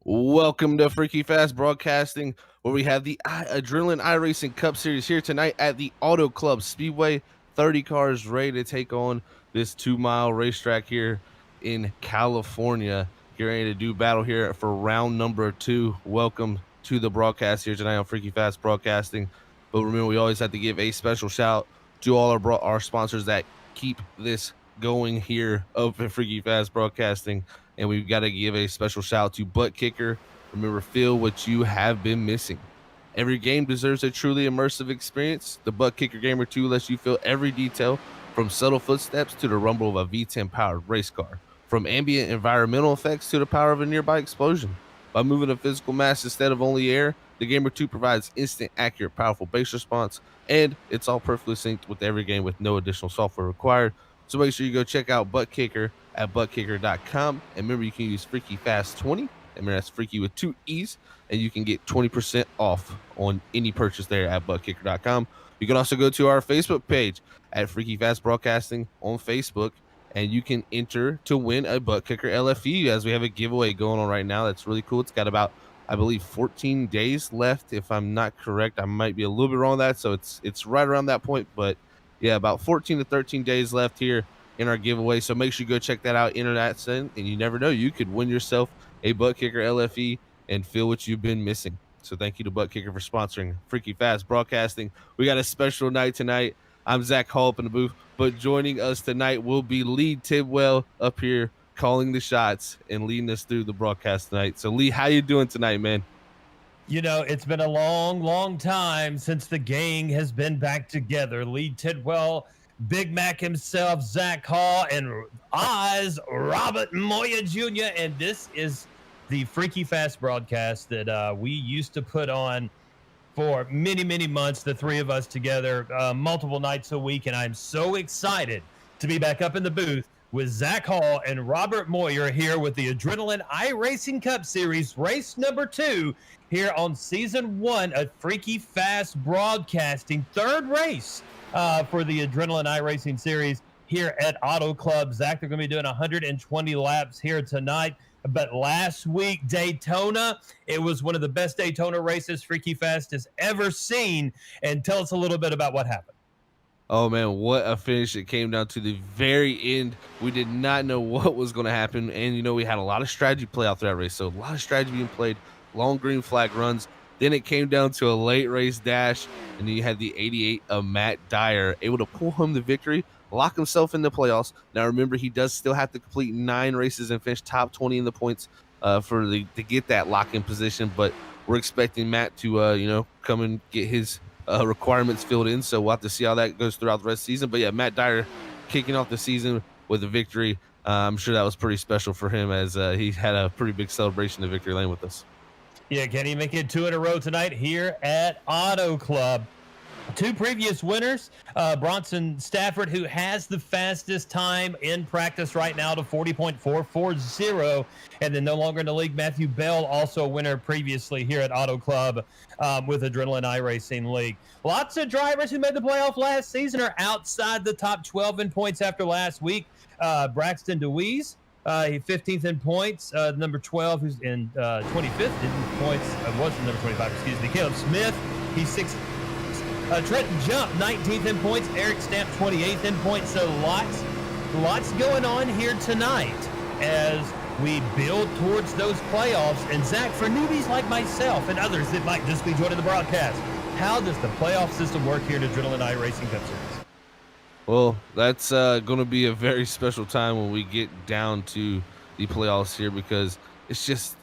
Welcome to Freaky Fast Broadcasting, where we have the Adrenaline iRacing Cup Series here tonight at the AutoClub Speedway. 30 cars ready to take on this 2 mile racetrack here in California. Get ready to do battle here for round number 2. Welcome to the broadcast here tonight on Freaky Fast Broadcasting. But remember, we always have to give a special shout to all our sponsors that keep this going here of Freaky Fast Broadcasting. And we've got to give a special shout out to ButtKicker. Remember, feel what you have been missing. Every game deserves a truly immersive experience. The ButtKicker Gamer 2 lets you feel every detail, from subtle footsteps to the rumble of a V10 powered race car, from ambient environmental effects to the power of a nearby explosion. By moving a physical mass instead of only air, the Gamer 2 provides instant, accurate, powerful base response, and it's all perfectly synced with every game with no additional software required. So make sure you go check out ButtKicker at ButtKicker.com. And remember, you can use Freaky Fast 20. Remember, that's Freaky with 2 E's. And you can get 20% off on any purchase there at ButtKicker.com. You can also go to our Facebook page at Freaky Fast Broadcasting on Facebook. And you can enter to win a ButtKicker LFE, as we have a giveaway going on right now. That's really cool. It's got about, I believe, 14 days left. If I'm not correct, I might be a little bit wrong on that. So it's right around that point. But yeah, about 14 to 13 days left here in our giveaway. So make sure you go check that out, internet, and you never know, you could win yourself a ButtKicker LFE and feel what you've been missing. So thank you to ButtKicker for sponsoring Freaky Fast Broadcasting. We got a special night tonight. I'm Zach Hall up in the booth, but joining us tonight will be Lee Tidwell up here calling the shots and leading us through the broadcast tonight. So Lee, how you doing tonight, man? You know, it's been a long time since the gang has been back together. Lee Tidwell, Big Mac himself, Zach Hall, and Oz, Robert Moya Jr. And this is the Freaky Fast broadcast that we used to put on for many months, the three of us together, multiple nights a week. And I'm so excited to be back up in the booth with Zach Hall and Robert Moyer here with the Adrenaline iRacing Cup Series, race number 2 here on season 1 of Freaky Fast Broadcasting, third race for the Adrenaline iRacing Series here at Auto Club. Zach, they're going to be doing 120 laps here tonight. But last week, Daytona, it was one of the best Daytona races Freaky Fast has ever seen. And tell us a little bit about what happened. Oh man, what a finish. It came down to the very end. We did not know what was going to happen. And, we had a lot of strategy play out through that race. So a lot of strategy being played, long green flag runs. Then it came down to a late race dash. And then you had the 88 of Matt Dyer able to pull home the victory, lock himself in the playoffs. Now, remember, he does still have to complete 9 races and finish top 20 in the points to get that lock-in position. But we're expecting Matt to, come and get his requirements filled in, so we'll have to see how that goes throughout the rest of the season. But yeah, Matt Dyer kicking off the season with a victory. I'm sure that was pretty special for him, as he had a pretty big celebration of victory lane with us. Yeah, can he make it 2 in a row tonight here at Auto Club? 2 previous winners, Bronson Stafford, who has the fastest time in practice right now to 40.440, and then no longer in the league, Matthew Bell, also a winner previously here at Auto Club with Adrenaline iRacing League. Lots of drivers who made the playoff last season are outside the top 12 in points after last week. Braxton DeWeese, 15th in points. Number 12, who's in 25th in points, was number 25, excuse me. Caleb Smith, he's 6th. Trenton Jump, 19th in points. Eric Stamp, 28th in points. So lots going on here tonight as we build towards those playoffs. And Zach, for newbies like myself and others that might just be joining the broadcast, how does the playoff system work here at Adrenaline iRacing Cup Series? Well, that's going to be a very special time when we get down to the playoffs here, because it's just,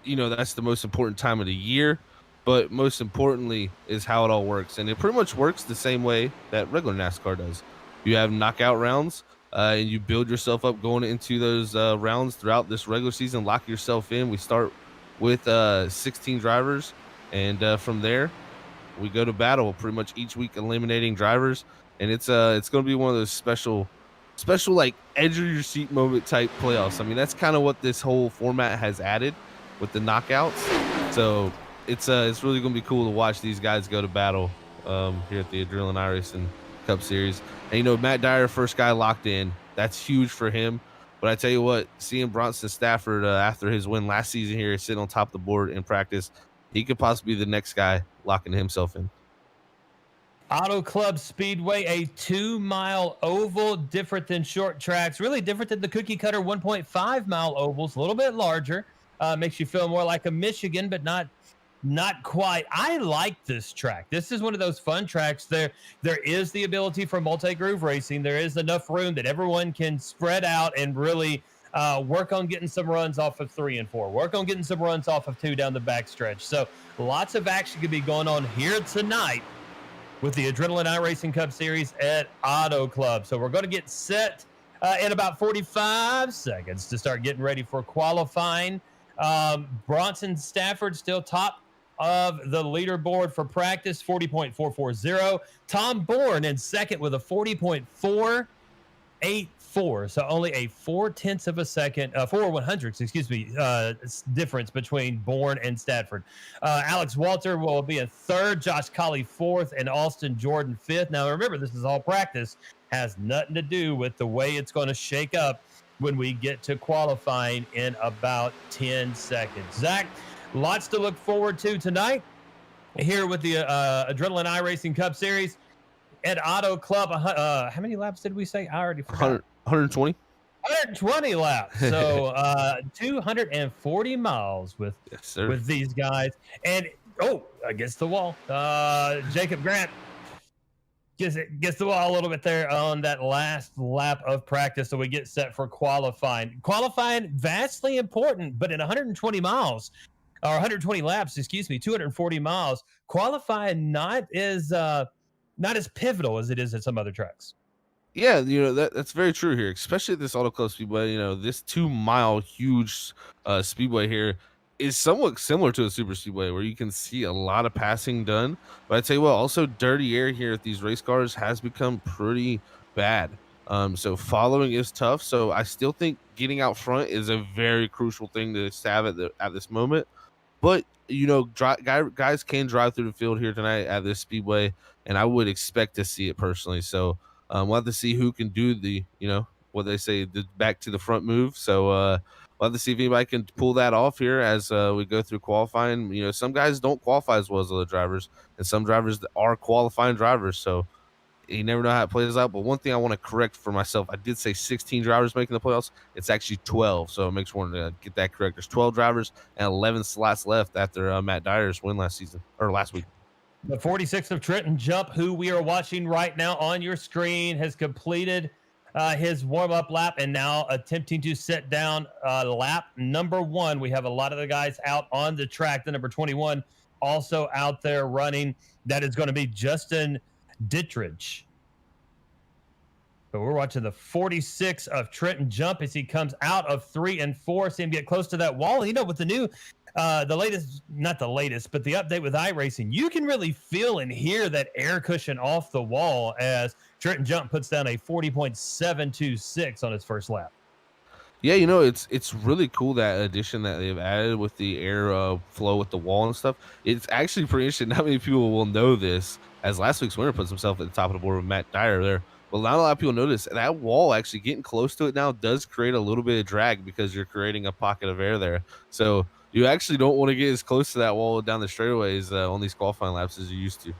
that's the most important time of the year. But most importantly is how it all works. And it pretty much works the same way that regular NASCAR does. You have knockout rounds, and you build yourself up going into those rounds throughout this regular season. Lock yourself in. We start with 16 drivers, and from there, we go to battle pretty much each week, eliminating drivers. And it's going to be one of those special like edge of your seat moment type playoffs. I mean, that's kind of what this whole format has added with the knockouts. So it's really going to be cool to watch these guys go to battle here at the Adrenaline iRacing Cup Series. And, Matt Dyer, first guy locked in. That's huge for him. But But I tell you what, seeing Bronson Stafford after his win last season here, sitting on top of the board in practice, he could possibly be the next guy locking himself in. Auto Club Speedway, a 2-mile oval, different than short tracks, really different than the cookie cutter 1.5-mile ovals, a little bit larger. Makes you feel more like a Michigan, but not quite. I like this track. This is one of those fun tracks. There is the ability for multi-groove racing. There is enough room that everyone can spread out and really work on getting some runs off of 3 and 4. Work on getting some runs off of 2 down the backstretch. So lots of action could be going on here tonight with the Adrenaline iRacing Cup Series at Auto Club. So we're going to get set in about 45 seconds to start getting ready for qualifying. Bronson Stafford still top of the leaderboard for practice, 40.440. Tom Bourne in second with a 40.484. So only a 4/10 of a second, 4/100, excuse me, difference between Bourne and Stafford. Alex Walter will be in third, Josh Colley fourth, and Austin Jordan fifth. Now remember, this is all practice, has nothing to do with the way it's going to shake up when we get to qualifying in about 10 seconds. Zach, lots to look forward to tonight here with the Adrenaline iRacing Cup Series at Auto Club. How many laps did we say? I already forgot. 120. 120 laps. So 240 miles with these guys. And against the wall. Jacob Grant gets the wall a little bit there on that last lap of practice. So we get set for qualifying. Qualifying, vastly important, but in 120 miles or 120 laps, excuse me, 240 miles, qualifying not as pivotal as it is at some other tracks. Yeah, that's very true here, especially at this Auto Club Speedway. This 2-mile huge speedway here is somewhat similar to a super speedway where you can see a lot of passing done. But I tell you what, also dirty air here at these race cars has become pretty bad. So following is tough. So I still think getting out front is a very crucial thing to have at this moment. But guys can drive through the field here tonight at this speedway, and I would expect to see it personally. So we'll have to see who can do the what they say, the back to the front move. So we'll have to see if anybody can pull that off here as we go through qualifying. Some guys don't qualify as well as other drivers, and some drivers are qualifying drivers. So you never know how it plays out. But one thing I want to correct for myself, I did say 16 drivers making the playoffs. It's actually 12. So it makes one to get that correct. There's 12 drivers and 11 slots left after Matt Dyer's win last week. The 46th of Trenton Jump, who we are watching right now on your screen, has completed his warm-up lap and now attempting to set down lap number 1. We have a lot of the guys out on the track. The number 21 also out there running. That is going to be Justin Dittrich. But we're watching the 46 of Trenton Jump as he comes out of 3 and 4. See him get close to that wall. With the new, not the latest, but the update with iRacing, you can really feel and hear that air cushion off the wall as Trenton Jump puts down a 40.726 on his first lap. Yeah, it's really cool, that addition that they've added with the air flow with the wall and stuff. It's actually pretty interesting. Not many people will know this, as last week's winner puts himself at the top of the board with Matt Dyer there. But not a lot of people notice that wall actually getting close to it now does create a little bit of drag because you're creating a pocket of air there. So you actually don't want to get as close to that wall down the straightaways on these qualifying laps as you used to.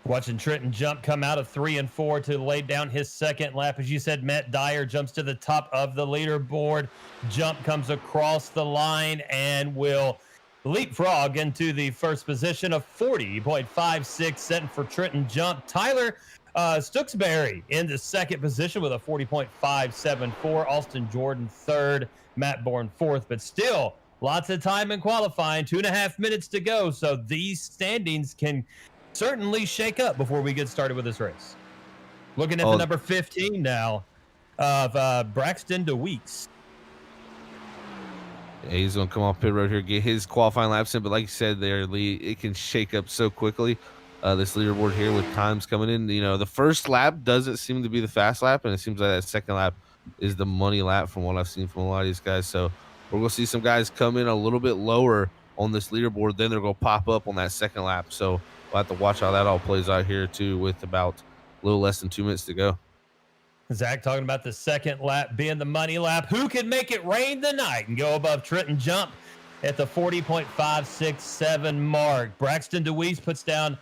Watching Trenton Jump come out of 3 and 4 to lay down his second lap. As you said, Matt Dyer jumps to the top of the leaderboard. Jump comes across the line and will leapfrog into the first position of 40.56, setting for Trenton Jump. Tyler Stooksbury in the second position with a 40.574. Austin Jordan third. Matt Bourne fourth. But still, lots of time in qualifying. 2.5 minutes to go. So these standings can certainly shake up before we get started with this race. Looking at the number 15 now of Braxton DeWeeks. Yeah, he's going to come off pit road here, get his qualifying laps in. But like you said there, Lee, it can shake up so quickly. This leaderboard here with times coming in. The first lap doesn't seem to be the fast lap, and it seems like that second lap is the money lap from what I've seen from a lot of these guys. So we're going to see some guys come in a little bit lower on this leaderboard. Then they're going to pop up on that second lap. So we'll have to watch how that all plays out here, too, with about a little less than 2 minutes to go. Zach talking about the second lap being the money lap. Who can make it rain tonight and go above Trenton Jump at the 40.567 mark? Braxton DeWeese puts down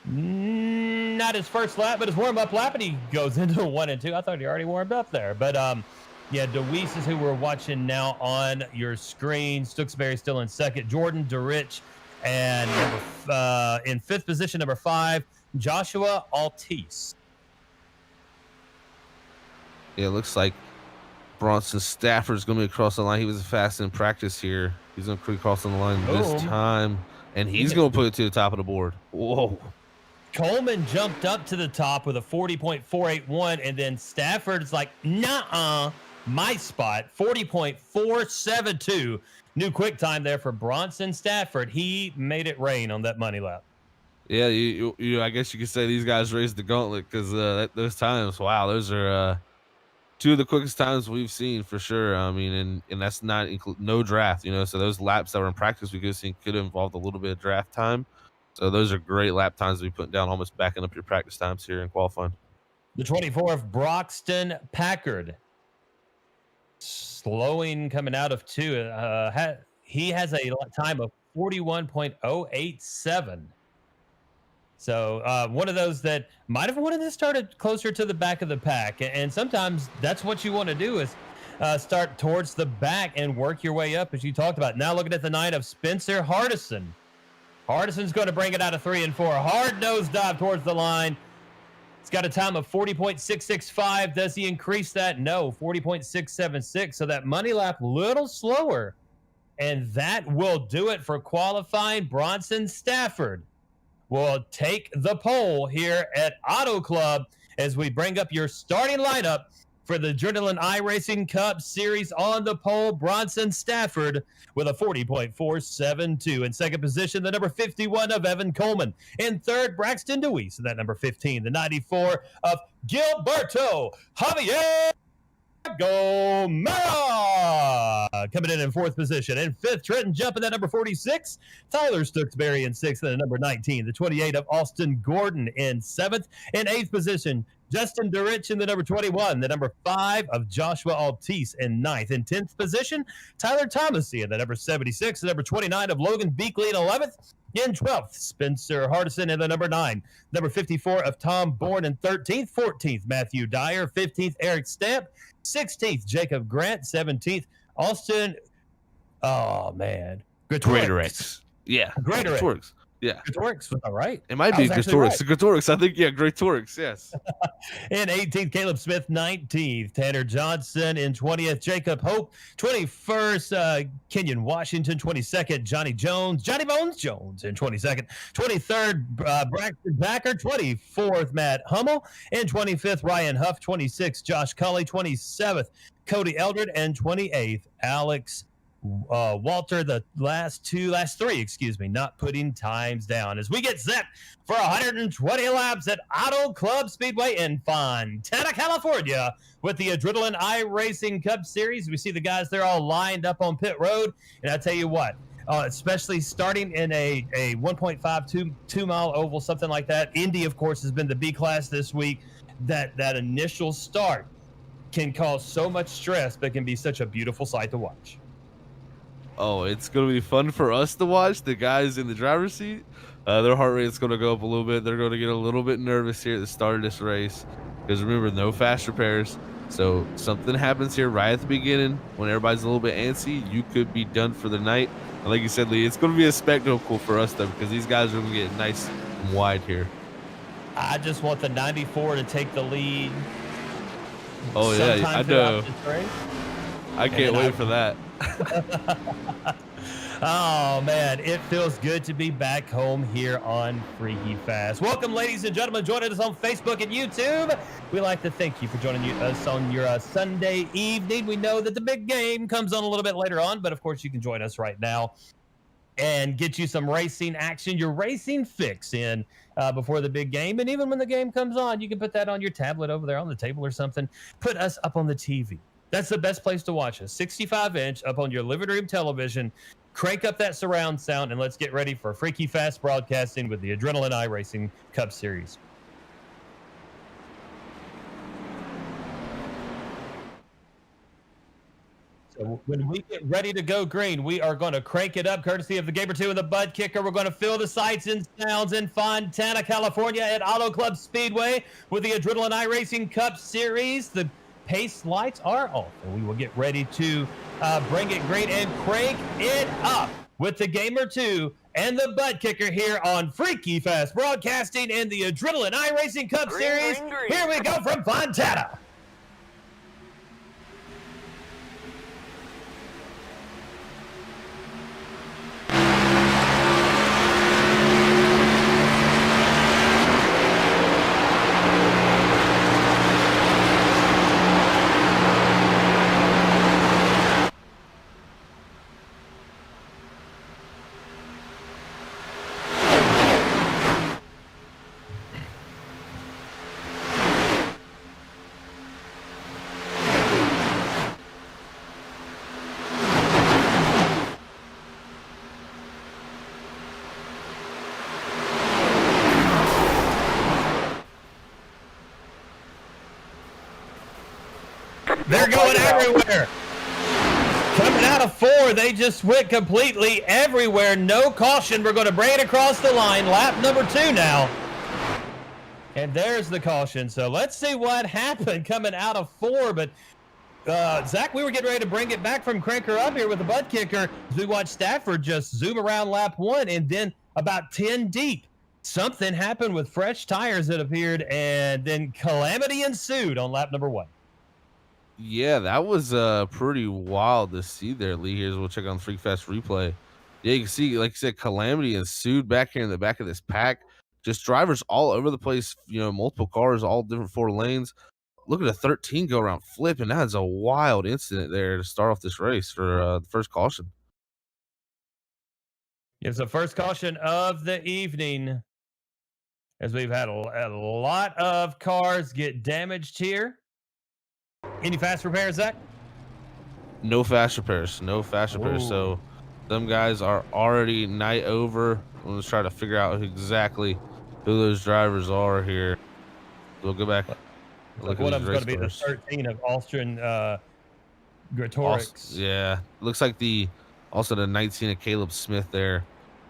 not his first lap, but his warm-up lap, and he goes into 1 and 2. I thought he already warmed up there. But, yeah, DeWeese is who we're watching now on your screen. Stooksbury still in second. Jordan DeRich and in fifth position, number 5, Joshua Altice. Yeah, it looks like Bronson Stafford's going to be across the line. He was fast in practice here. He's going to be crossing the line this time, and he's going to put it to the top of the board. Whoa. Coleman jumped up to the top with a 40.481, and then Stafford's like, nah, my spot, 40.472. New quick time there for Bronson Stafford. He made it rain on that money lap. Yeah, you I guess you could say these guys raised the gauntlet because those times, wow, those are two of the quickest times we've seen for sure. I mean, and that's not no draft, so those laps that were in practice we could have involved a little bit of draft time. So those are great lap times to be putting down, almost backing up your practice times here in qualifying. The 24th, Broxton Packard. Slowing coming out of 2. He has a time of 41.087. So one of those that might have wanted to start closer to the back of the pack. And sometimes that's what you want to do is start towards the back and work your way up, as you talked about. Now looking at the 9 of Spencer Hardison. Hardison's going to bring it out of 3 and 4. Hard nose dive towards the line. It's got a time of 40.665. Does he increase that? No, 40.676. So that money lap little slower. And that will do it for qualifying. Bronson Stafford will take the pole here at Auto Club as we bring up your starting lineup for the Adrenaline iRacing Cup Series. On the pole, Bronson Stafford with a 40.472. In second position, the number 51 of Evan Coleman. In third, Braxton DeWeese, that number 15. The 94 of Gilberto Javier Gomera coming in fourth position. In fifth, Trenton Jump at that number 46. Tyler Stooksbury in sixth, and number 19. The 28 of Austin Gordon in seventh. In eighth position, Justin DeRich in the number 21. The number 5 of Joshua Altice in ninth. In 10th position, Tyler Thomasy in the number 76. The number 29 of Logan Beakley in 11th. In 12th, Spencer Hardison in the number 9. Number 54 of Tom Bourne in 13th. 14th, Matthew Dyer. 15th, Eric Stamp. 16th, Jacob Grant. 17th, Austin. Oh, man. Greatorix. Yeah. Greatorix. Yeah. Greatorix was all right. It might be Greatorix. Right. Greatorix. I think, yeah, Greatorix. Yes. In 18th, Caleb Smith. 19th, Tanner Johnson. In 20th, Jacob Hope. 21st, Kenyon Washington. 22nd, Johnny Bones Jones in 22nd. 23rd, Braxton Packer. 24th, Matt Hummel. In 25th, Ryan Huff. 26th, Josh Culley. 27th, Cody Eldred. And 28th, Alex Walter. The last three, not putting times down as we get set for 120 laps at Auto Club Speedway in Fontana, California with the Adrenaline iRacing Cup Series. We see the guys, they're all lined up on pit road, and I tell you what, especially starting in a 1.52 mile oval, something like that. Indy, of course, has been the B class this week. That initial start can cause so much stress, but can be such a beautiful sight to watch. Oh, it's going to be fun for us to watch. The guys in the driver's seat, their heart rate's going to go up a little bit. They're going to get a little bit nervous here at the start of this race because remember, no fast repairs. So something happens here right at the beginning when everybody's a little bit antsy, you could be done for the night. And like you said, Lee, it's going to be a spectacle for us though because these guys are going to get nice and wide here. I just want the 94 to take the lead. Oh yeah, I know. I can't wait for that. Oh man, it feels good to be back home here on Freaky Fast. Welcome, ladies and gentlemen, joining us on Facebook and YouTube. We'd like to thank you for joining us on your Sunday evening. We know that the big game comes on a little bit later on, but of course you can join us right now and get you some racing action, your racing fix in before the big game. And even when the game comes on, you can put that on your tablet over there on the table or something. Put us up on the TV. That's the best place to watch us. 65-inch up on your living room television. Crank up that surround sound, and let's get ready for Freaky Fast broadcasting with the Adrenaline iRacing Cup Series. So when we get ready to go green, we are going to crank it up, courtesy of the Gamer 2 and the ButtKicker. We're going to fill the sights and sounds in Fontana, California at AutoClub Speedway with the Adrenaline iRacing Cup Series. The pace lights are off, and we will get ready to bring it green and crank it up with the Gamer 2 and the ButtKicker here on Freaky Fast Broadcasting and the Adrenaline iRacing Cup Series. Here we go from Fontana. They're going everywhere. Coming out of 4, they just went completely everywhere. No caution. We're going to bring it across the line. Lap number 2 now. And there's the caution. So let's see what happened coming out of 4. But Zach, we were getting ready to bring it back from Cranker up here with the ButtKicker as we watched Stafford just zoom around lap 1 and then about 10 deep. Something happened with fresh tires that appeared, and then calamity ensued on lap number 1. Yeah, that was pretty wild to see there, Lee. Here's we'll check on Freak Fast replay. Yeah, you can see, like you said, calamity ensued back here in the back of this pack. Just drivers all over the place, multiple cars, all different 4 lanes. Look at a 13 go around flip, and that's a wild incident there to start off this race for the first caution. It's the first caution of the evening, as we've had a lot of cars get damaged here. Any fast repairs, Zach? No fast repairs. No fast repairs. Ooh. So them guys are already night over. Let's try to figure out exactly who those drivers are here. We'll go back. Like one of them's going to be the 13 of Austrian Gretorix. Yeah. Looks like also the 19 of Caleb Smith there.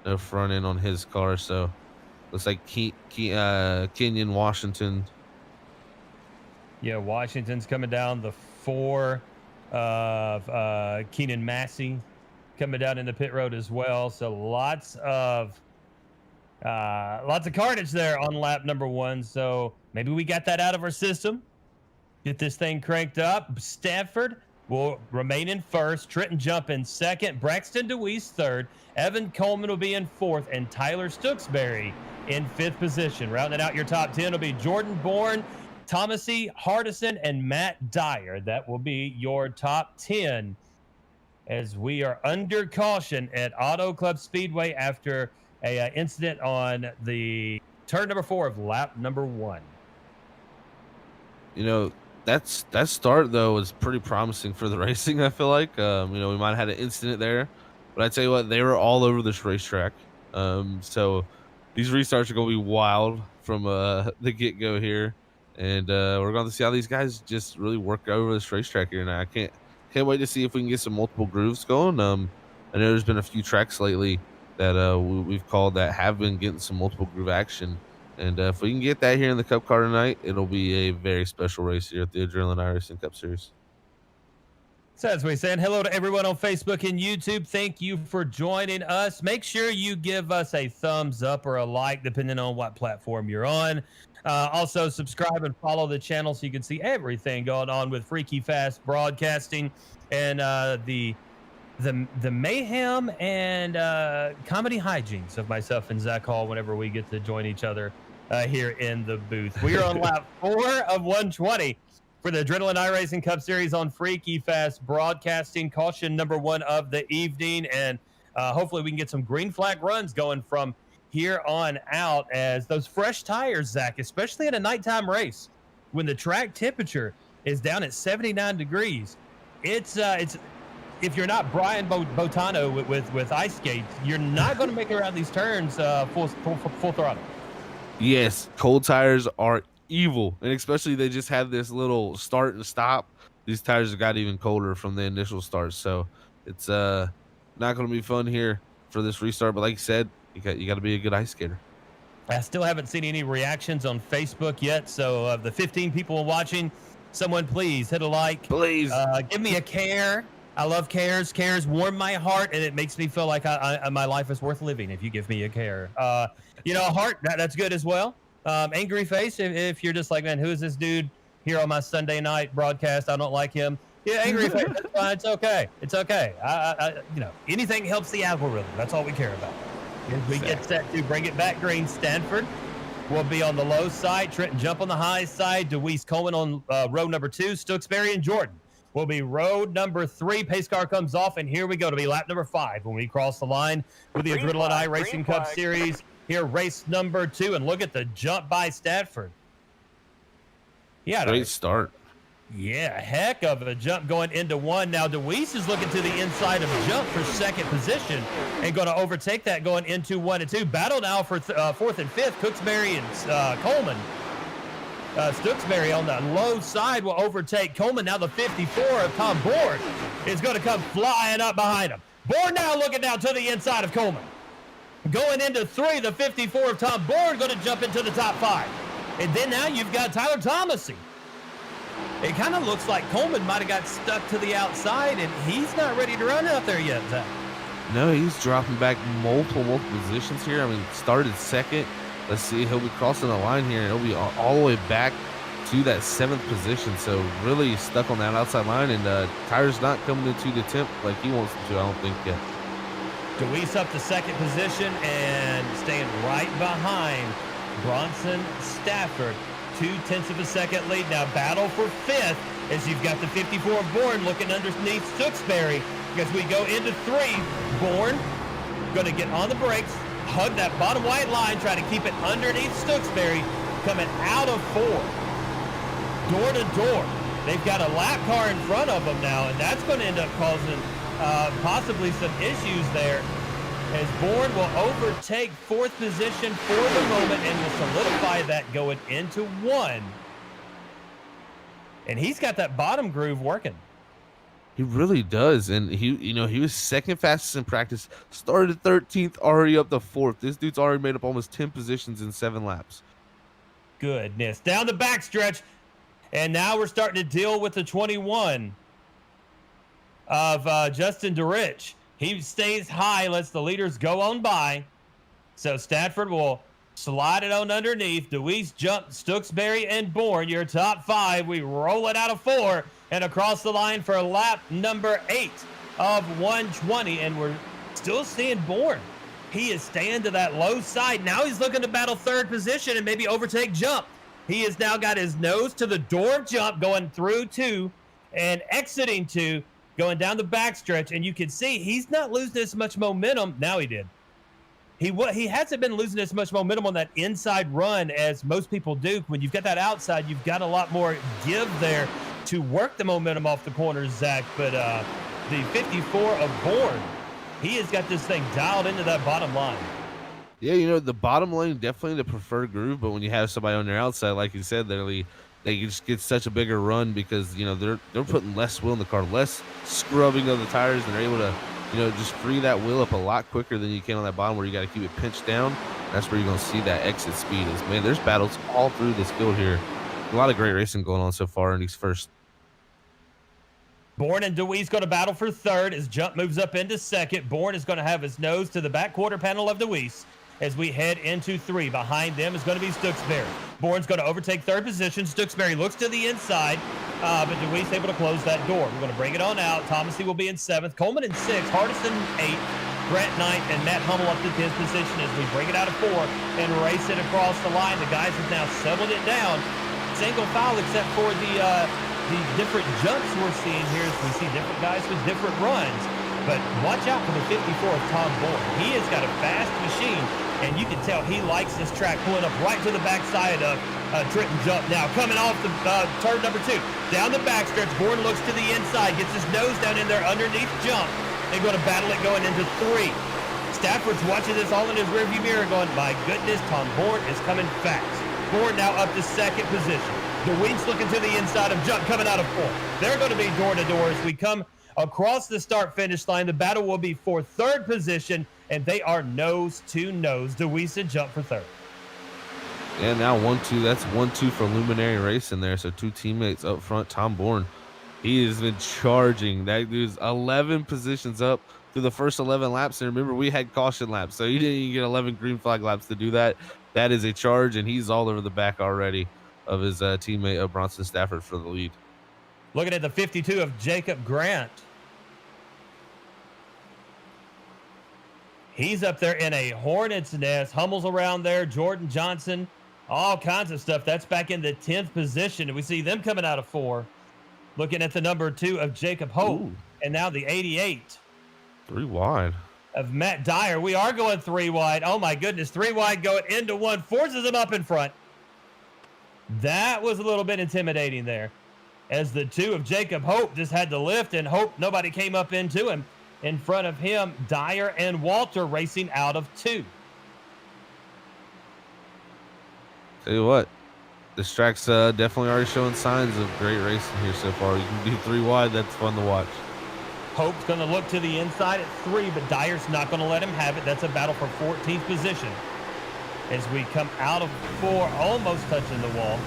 No front end on his car. So looks like Kenyon Washington. Yeah, Washington's coming down. The 4 of Keenan Massey coming down in the pit road as well. So lots of carnage there on lap number 1. So maybe we got that out of our system. Get this thing cranked up. Stanford will remain in first. Trenton jump in second. Braxton DeWeese third. Evan Coleman will be in fourth, and Tyler Stooksbury in 5th position. Rounding out your top 10 will be Jordan Bourne, Thomasy Hardison, and Matt Dyer. That will be your top 10 as we are under caution at Auto Club Speedway after a incident on the turn number 4 of lap number 1. That start though was pretty promising for the racing. I feel like we might have had an incident there, but I tell you what, they were all over this racetrack. So these restarts are going to be wild from the get-go here. And we're going to see how these guys just really work over this racetrack here. And I can't wait to see if we can get some multiple grooves going. I know there's been a few tracks lately that we've called that have been getting some multiple groove action. And if we can get that here in the Cup car tonight, it'll be a very special race here at the Adrenaline iRacing Cup Series. So as we said, hello to everyone on Facebook and YouTube. Thank you for joining us. Make sure you give us a thumbs up or a like, depending on what platform you're on. Also, subscribe and follow the channel so you can see everything going on with Freaky Fast Broadcasting and the mayhem and comedy hijinks of myself and Zach Hall whenever we get to join each other here in the booth. We are on lap 4 of 120 for the Adrenaline iRacing Cup Series on Freaky Fast Broadcasting. Caution number 1 of the evening, and hopefully we can get some green flag runs going from here on out, as those fresh tires, Zach, especially in a nighttime race when the track temperature is down at 79 degrees. It's if you're not Brian Botano with ice skates, you're not going to make it around these turns full throttle. Yes, cold tires are evil, and especially they just had this little start and stop these tires have got even colder from the initial start. So it's not going to be fun here for this restart. But like you said, you got to be a good ice skater. I still haven't seen any reactions on Facebook yet. So, of the 15 people watching, someone please hit a like. Please. Give me a care. I love cares. Cares warm my heart, and it makes me feel like my life is worth living if you give me a care. Heart, that's good as well. Angry face, if you're just like, man, who is this dude here on my Sunday night broadcast? I don't like him. Yeah, angry face. That's fine. It's okay. It's okay. Anything helps the algorithm. That's all we care about. As we get set to bring it back green, Stanford will be on the low side. Trenton Jump on the high side. DeWeese Coleman on row number 2. Stooksbury and Jordan will be road number 3. Pace car comes off, and here we go to be lap number 5 when we cross the line with the Adrenaline iRacing Cup Series. Here, race number 2, and look at the jump by Stanford. Yeah, great start. Yeah, heck of a jump going into 1. Now, DeWeese is looking to the inside of jump for second position and going to overtake that going into 1 and 2. Battle now for 4th and 5th. Cooksbury and Coleman. Stooksbury on the low side will overtake Coleman. Now the 54 of Tom Bourne is going to come flying up behind him. Bourne now looking down to the inside of Coleman. Going into 3, the 54 of Tom Bourne going to jump into the top 5. And then now you've got Tyler Thomasy. It kind of looks like Coleman might have got stuck to the outside, and he's not ready to run out there yet, Zach. No, he's dropping back multiple positions here. I mean, started second. Let's see, he'll be crossing the line here, and he'll be all the way back to that 7th position. So really stuck on that outside line, and Tyler's not coming into the temp like he wants to, I don't think, yet. DeWeese up to 2nd position and staying right behind Bronson Stafford. 0.2 of a second lead. Now battle for 5th as you've got the 54 Bourne looking underneath Stooksbury as we go into 3. Bourne going to get on the brakes, hug that bottom white line, try to keep it underneath Stooksbury, coming out of 4. Door to door. They've got a lap car in front of them now, and that's going to end up causing possibly some issues there, as Bourne will overtake 4th position for the moment and will solidify that going into 1. And he's got that bottom groove working. He really does, and he was 2nd fastest in practice, started 13th, already up to 4th. This dude's already made up almost 10 positions in 7 laps. Goodness. Down the backstretch, and now we're starting to deal with the 21 of Justin DeRich. He stays high, lets the leaders go on by. So Stanford will slide it on underneath. DeWeese jump, Stooksbury and Bourne, your top 5. We roll it out of 4 and across the line for lap number 8 of 120. And we're still seeing Bourne. He is staying to that low side. Now he's looking to battle 3rd position and maybe overtake Jump. He has now got his nose to the door of Jump, going through 2 and exiting 2. Going down the backstretch, and you can see he's not losing as much momentum. Now he did. He hasn't been losing as much momentum on that inside run as most people do. When you've got that outside, you've got a lot more give there to work the momentum off the corners, Zach. But the 54 of Bourne, he has got this thing dialed into that bottom line. Yeah, the bottom lane, definitely the preferred groove, but when you have somebody on their outside, like you said, they just get such a bigger run because they're putting less wheel in the car, less scrubbing of the tires, and they're able to just free that wheel up a lot quicker than you can on that bottom where you got to keep it pinched down. That's where you're going to see that exit speed. There's battles all through this field here. A lot of great racing going on so far in these first. Bourne and DeWeese going to battle for 3rd as Jump moves up into 2nd. Bourne is going to have his nose to the back quarter panel of DeWeese. As we head into 3. Behind them is going to be Stooksbury. Bourne's going to overtake 3rd position. Stooksbury looks to the inside, but DeWeese able to close that door. We're going to bring it on out. Thomasy will be in 7th. Coleman in 6th. Hardison 8th. Brent 9th. And Matt Hummel up to 10th position as we bring it out of 4 and race it across the line. The guys have now settled it down. Single foul except for the different jumps we're seeing here as we see different guys with different runs. But watch out for the 54 of Tom Bourne. He has got a fast machine, and you can tell he likes this track, pulling up right to the backside of Trenton Jump. Now coming off the turn number 2. Down the backstretch, Bourne looks to the inside, gets his nose down in there underneath Jump. They're going to battle it going into 3. Stafford's watching this all in his rearview mirror going, my goodness, Tom Bourne is coming fast. Bourne now up to 2nd position. DeWeese looking to the inside of Jump coming out of 4. They're going to be door to door as we come across the start finish line. The battle will be for 3rd position, and they are nose to nose. DeWeese and Jump for 3rd. And now 1-2. That's 1-2 for Luminary Racing there. So 2 teammates up front. Tom Bourne, he has been charging. That dude's 11 positions up through the first 11 laps. And remember, we had caution laps, so he didn't even get 11 green flag laps to do that. That is a charge, and he's all over the back already of his teammate Bronson Stafford for the lead. Looking at the 52 of Jacob Grant. He's up there in a hornet's nest. Hummel's around there. Jordan Johnson, all kinds of stuff. That's back in the 10th position. And we see them coming out of 4. Looking at the number 2 of Jacob Hope. Ooh. And now the 88. 3 wide. Of Matt Dyer. We are going 3 wide. Oh, my goodness. 3 wide going into 1. Forces him up in front. That was a little bit intimidating there. As the 2 of Jacob Hope just had to lift, and Hope, nobody came up into him. In front of him, Dyer and Walter racing out of 2. Tell you what, this track's definitely already showing signs of great racing here so far. You can do 3 wide. That's fun to watch. Hope's going to look to the inside at 3, but Dyer's not going to let him have it. That's a battle for 14th position. As we come out of 4, almost touching the wall.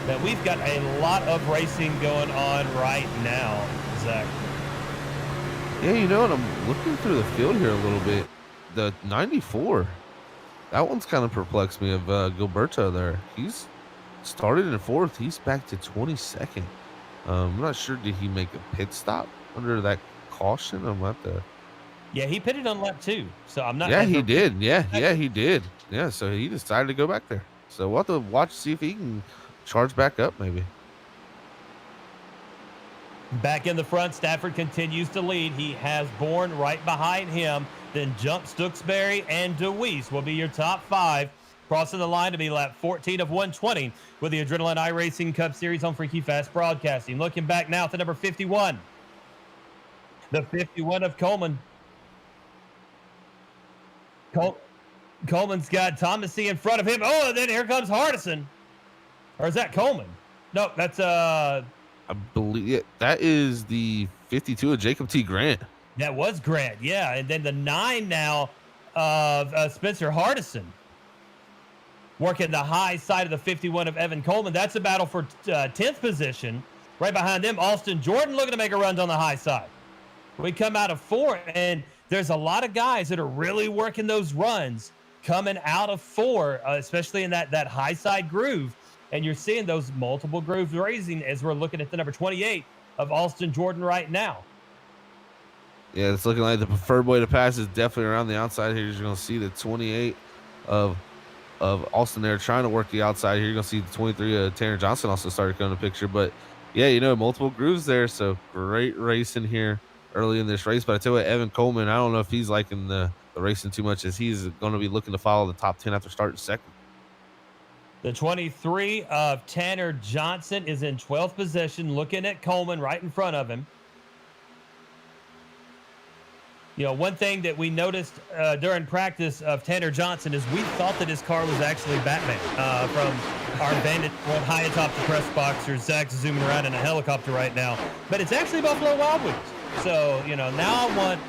But we've got a lot of racing going on right now, Zach. Yeah, you know what? I'm looking through the field here a little bit. The 94, that one's kind of perplexed me, of Gilberto there. He's started in 4th. He's back to 22nd. I'm not sure, did he make a pit stop under that caution? I'm about to... Yeah, he pitted on lap 2, so I'm not... Yeah, he did. Yeah, he did. Yeah, so he decided to go back there. So we'll have to watch, see if he can charge back up maybe. Back in the front, Stafford continues to lead. He has Bourne right behind him. Then Jump, Stooksbury, and DeWeese will be your top 5. Crossing the line to be lap 14 of 120 with the Adrenaline iRacing Cup Series on Freaky Fast Broadcasting. Looking back now to number 51. The 51 of Coleman. Coleman's got Thomasy in front of him. Oh, and then here comes Hardison. Or is that Coleman? No, that's I believe that is the 52 of Jacob T. Grant. That was Grant, yeah. And then the 9 now of Spencer Hardison. Working the high side of the 51 of Evan Coleman. That's a battle for 10th position. Right behind them, Austin Jordan looking to make a run on the high side. We come out of 4, and there's a lot of guys that are really working those runs coming out of 4, especially in that high side groove. And you're seeing those multiple grooves raising as we're looking at the number 28 of Austin Jordan right now. Yeah, it's looking like the preferred way to pass is definitely around the outside here. You're going to see the 28 of Austin there trying to work the outside here. You're going to see the 23 of Tanner Johnson also started coming to the picture. But, yeah, you know, multiple grooves there. So, great racing here early in this race. But I tell you what, Evan Coleman, I don't know if he's liking the racing too much, as he's going to be looking to follow the top 10 after starting 2nd. The 23 of Tanner Johnson is in 12th position, looking at Coleman right in front of him. You know, one thing that we noticed during practice of Tanner Johnson is we thought that his car was actually Batman from our vantage point high atop the press box. Or Zach's zooming around in a helicopter right now. But it's actually Buffalo Wild Wings. So, you know, now I want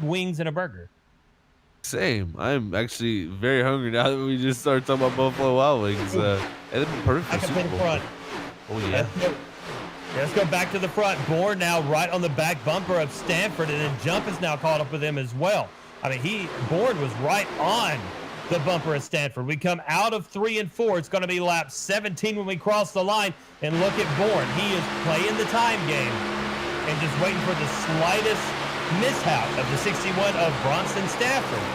wings and a burger. Same. I'm actually very hungry now that we just started talking about Buffalo Wild Wings. It'd be perfect for Super Bowl. Front. Oh, yeah. Let's go back to the front. Bourne now right on the back bumper of Stanford, and then Jump is now caught up with him as well. I mean, Bourne was right on the bumper of Stanford. We come out of 3 and 4. It's going to be lap 17 when we cross the line. And look at Bourne. He is playing the time game and just waiting for the slightest mishap of the 61 of Bronson Stafford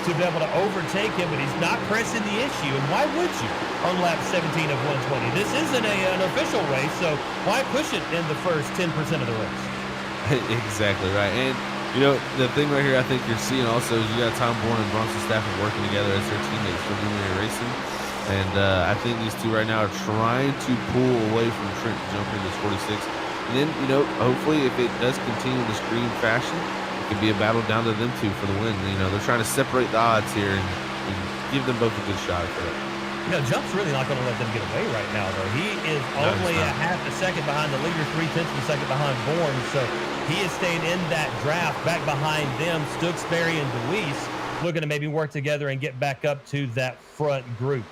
to be able to overtake him, but he's not pressing the issue. And why would you on lap 17 of 120? This isn't an official race, so why push it in the first 10% of the race? Exactly right. And, you know, the thing right here I think you're seeing also is you got Tom Bourne and Bronson Stafford working together as their teammates for Luminary Racing. And I think these two right now are trying to pull away from Trent jumping this 46. And then, you know, hopefully if it does continue in this green fashion, it could be a battle down to them two for the win. You know, they're trying to separate the odds here and give them both a good shot for it. Jump's really not going to let them get away right now, though. He is only a half a second behind the leader, 3/10 of a second behind Bourne. So he is staying in that draft back behind them, Stooksbury and DeWeese, looking to maybe work together and get back up to that front group.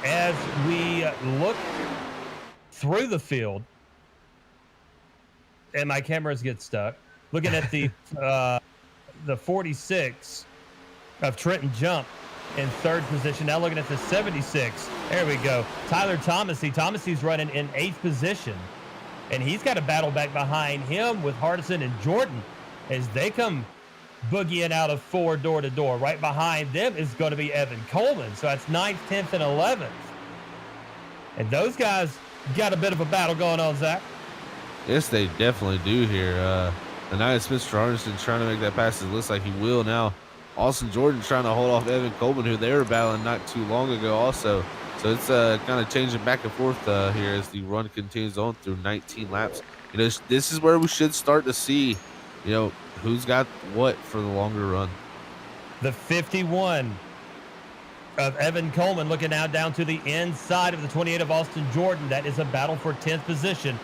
As we look through the field, and my cameras get stuck, looking at the 46 of Trenton Jump in third position. Now looking at the 76. There we go. Tyler Thomasy. Thomasy's running in 8th position. And he's got a battle back behind him with Hardison and Jordan as they come boogieing out of 4 door to door. Right behind them is going to be Evan Coleman. So that's 9th, 10th, and 11th. And those guys got a bit of a battle going on, Zach. Yes, they definitely do here. The United Spencer Hardison trying to make that pass. It looks like he will now. Austin Jordan trying to hold off Evan Coleman, who they were battling not too long ago also. So it's kind of changing back and forth here as the run continues on through 19 laps. This is where we should start to see, who's got what for the longer run. The 51 of Evan Coleman looking now down to the inside of the 28 of Austin Jordan. That is a battle for 10th position.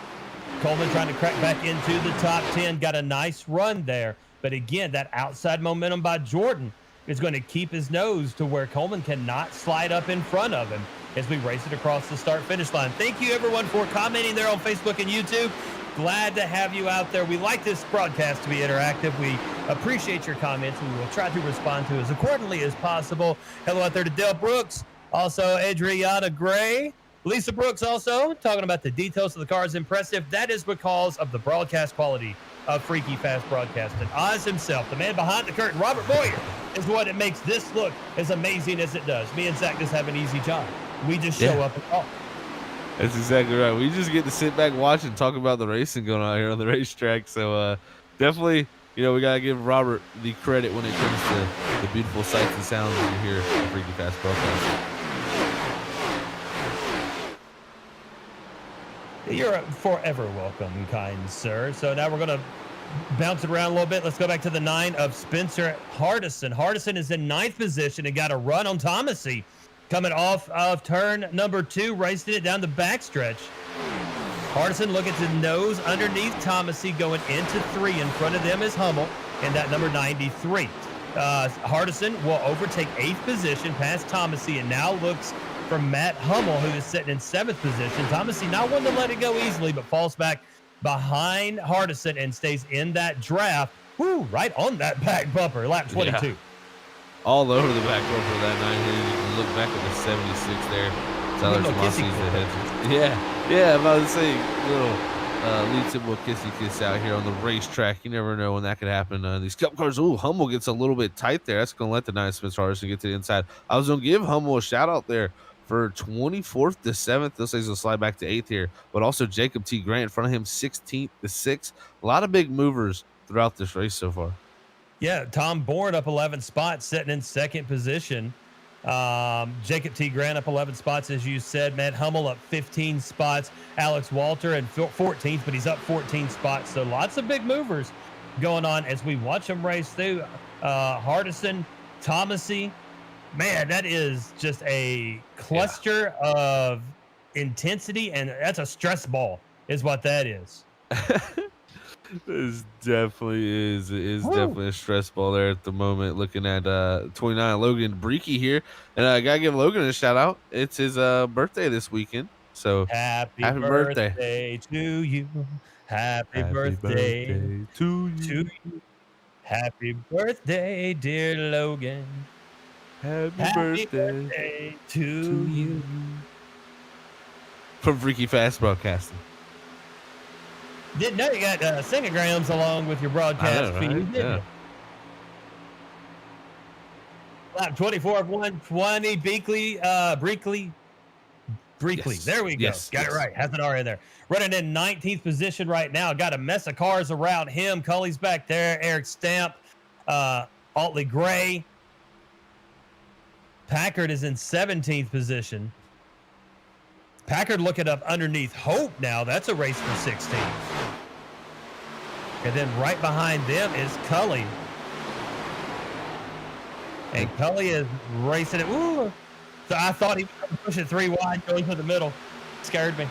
Coleman trying to crack back into the top 10. Got a nice run there. But again, that outside momentum by Jordan is going to keep his nose to where Coleman cannot slide up in front of him as we race it across the start-finish line. Thank you, everyone, for commenting there on Facebook and YouTube. Glad to have you out there. We like this broadcast to be interactive. We appreciate your comments, and we will try to respond to as accordingly as possible. Hello out there to Dale Brooks, also Adriana Gray. Lisa Brooks also talking about the details of the car is impressive. That is because of the broadcast quality of Freaky Fast Broadcasting. Oz himself, the man behind the curtain, Robert Boyer, is what it makes this look as amazing as it does. Me and Zach just have an easy job. We just show up and talk. That's exactly right. We just get to sit back, watch, and talk about the racing going on here on the racetrack. So definitely, we got to give Robert the credit when it comes to the beautiful sights and sounds that you hear on Freaky Fast Broadcasting. You're forever welcome, kind sir. So now we're going to bounce it around a little bit. Let's go back to the 9 of Spencer Hardison. Hardison is in 9th position and got a run on Thomasy. Coming off of turn number 2, racing it down the backstretch. Hardison looking to nose underneath Thomasy, going into 3. In front of them is Hummel and that number 93. Hardison will overtake 8th position past Thomasy and now looks for Matt Hummel, who is sitting in 7th position. Thomasy not one to let it go easily, but falls back behind Hardison and stays in that draft. Woo, right on that back bumper, lap 22. Yeah. All over the back bumper of that 9 here. You can look back at the 76 there. Tyler Tomassi's ahead. Yeah, I'm about to say, little lead symbol kissy kiss out here on the racetrack. You never know when that could happen. These cup cars, Hummel gets a little bit tight there. That's going to let the 9 Spencer Hardison get to the inside. I was going to give Hummel a shout out there for 24th to 7th. This is going to slide back to 8th here. But also Jacob T. Grant in front of him, 16th to 6th. A lot of big movers throughout this race so far. Yeah, Tom Bourne up 11 spots, sitting in 2nd position. Jacob T. Grant up 11 spots, as you said. Matt Hummel up 15 spots. Alex Walter in 14th, but he's up 14 spots. So lots of big movers going on as we watch them race through. Hardison, Thomasy, man, that is just a cluster of intensity, and that's a stress ball is what that is. This definitely is definitely a stress ball there at the moment. Looking at 29 Logan Breaky here, and I gotta give Logan a shout out. It's his birthday this weekend, so happy birthday to you. Happy birthday to you. Happy birthday, dear Logan. Happy birthday to you. From Freaky Fast Broadcasting. Didn't know you got singograms along with your broadcast feed, didn't you? Lap 24 of 120, Breakley. Yes. There we go. Yes. Got it right. Has an R in there. Running in 19th position right now. Got a mess of cars around him. Cully's back there. Eric Stamp. Altley Gray. Packard is in 17th position. Packard looking up underneath Hope now. That's a race for 16th. And then right behind them is Cully. And Cully is racing it. Ooh, So I thought he was going to push it 3 wide, going to the middle. Scared me.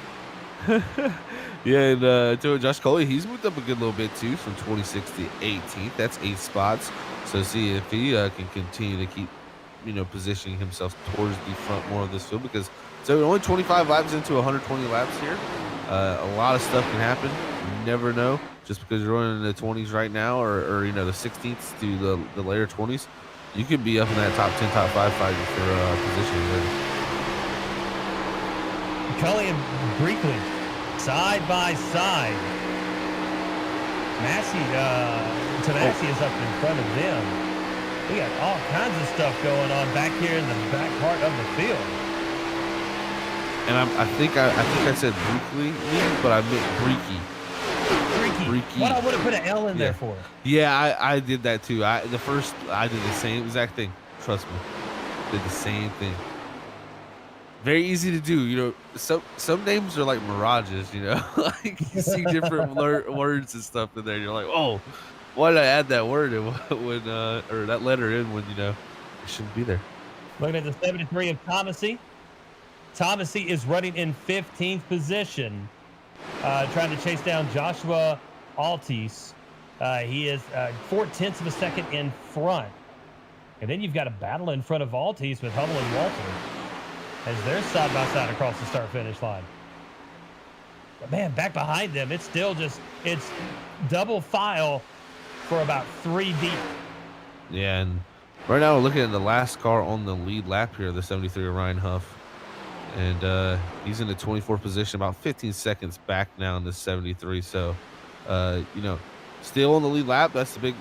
Yeah, and to Josh Coley, he's moved up a good little bit too, from 26th to 18th. That's 8 spots. So see if he can continue to keep, positioning himself towards the front more of this field, because so only 25 laps into 120 laps here. A lot of stuff can happen. You never know. Just because you're running in the 20s right now, or the 16th to the later 20s, you could be up in that top 10, top 5 fight for positioning later. Cully and Brinkley, side by side. Tanasi is up in front of them. We got all kinds of stuff going on back here in the back part of the field. And I think I said Brinkley, but I meant Breaky. Breaky. What I would have put an L in there for? Yeah, I did that too. I did the same exact thing. Trust me, did the same thing. Very easy to do. Some names are like mirages. Like you see different words and stuff in there. You're like, oh, why did I add that word in when or that letter in when it shouldn't be there? Looking at the 73 of Thomasy. Thomasy is running in 15th position, trying to chase down Joshua Altis. He is 0.4 of a second in front. And then you've got a battle in front of Altis with Hummel and Walter, as they're side by side across the start-finish line. But man, back behind them, it's double file for about 3 deep. Yeah, and right now we're looking at the last car on the lead lap here, the 73 of Ryan Huff. And he's in the 24th position, about 15 seconds back now in the 73. So, still on the lead lap. That's the big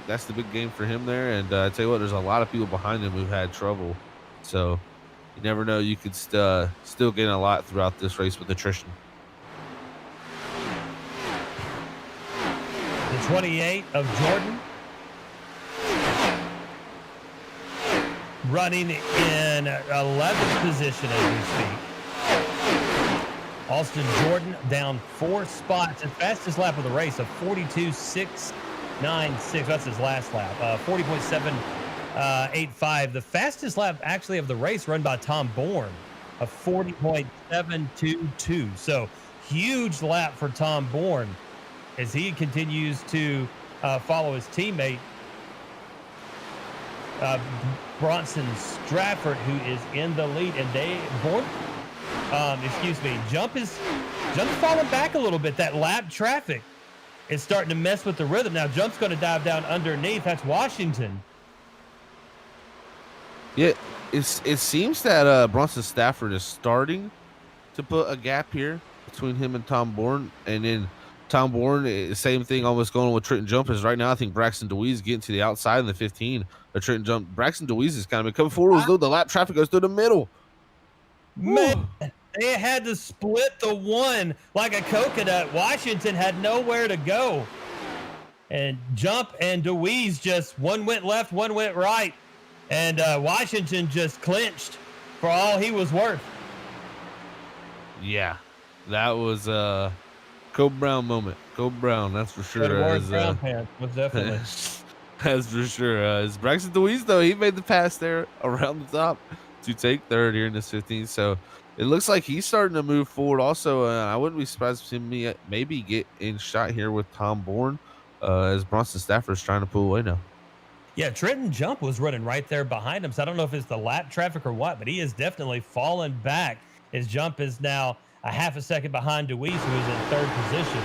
game for him there. And I tell you what, there's a lot of people behind him who've had trouble. So you never know. You could still gain a lot throughout this race with attrition. The 28 of Jordan, running in 11th position as we speak. Austin Jordan down 4 spots. His fastest lap of the race, a 42.696. That's his last lap. 40.785. The fastest lap actually of the race run by Tom Bourne, a 40.722. So huge lap for Tom Bourne as he continues to follow his teammate Bronson Stratford, who is in the lead. And Jump is falling back a little bit. That lap traffic is starting to mess with the rhythm. Now Jump's going to dive down underneath. That's Washington. Yeah, it seems that Bronson Stafford is starting to put a gap here between him and Tom Bourne. And then Tom Bourne, same thing almost going on with Trenton Jump. Is right now I think Braxton DeWeese getting to the outside in the 15 of Trenton Jump. Braxton DeWeese is kind of been coming forward as though the lap traffic goes through the middle. Man, they had to split the one like a coconut. Washington had nowhere to go. And Jump and DeWeese just one went left, one went right. And Washington just clinched for all he was worth. Yeah, that was a Kobe Brown moment. Kobe Brown, that's for sure. Brown pants, most definitely. That's for sure. As Braxton DeWeese, though, he made the pass there around the top to take third here in this 15th. So it looks like he's starting to move forward also. I wouldn't be surprised to see him maybe get in shot here with Tom Bourne as Bronson Stafford is trying to pull away now. Yeah, Trenton Jump was running right there behind him. So I don't know if it's the lap traffic or what, but he is definitely fallen back. His Jump is now a half a second behind DeWeese, who is in third position,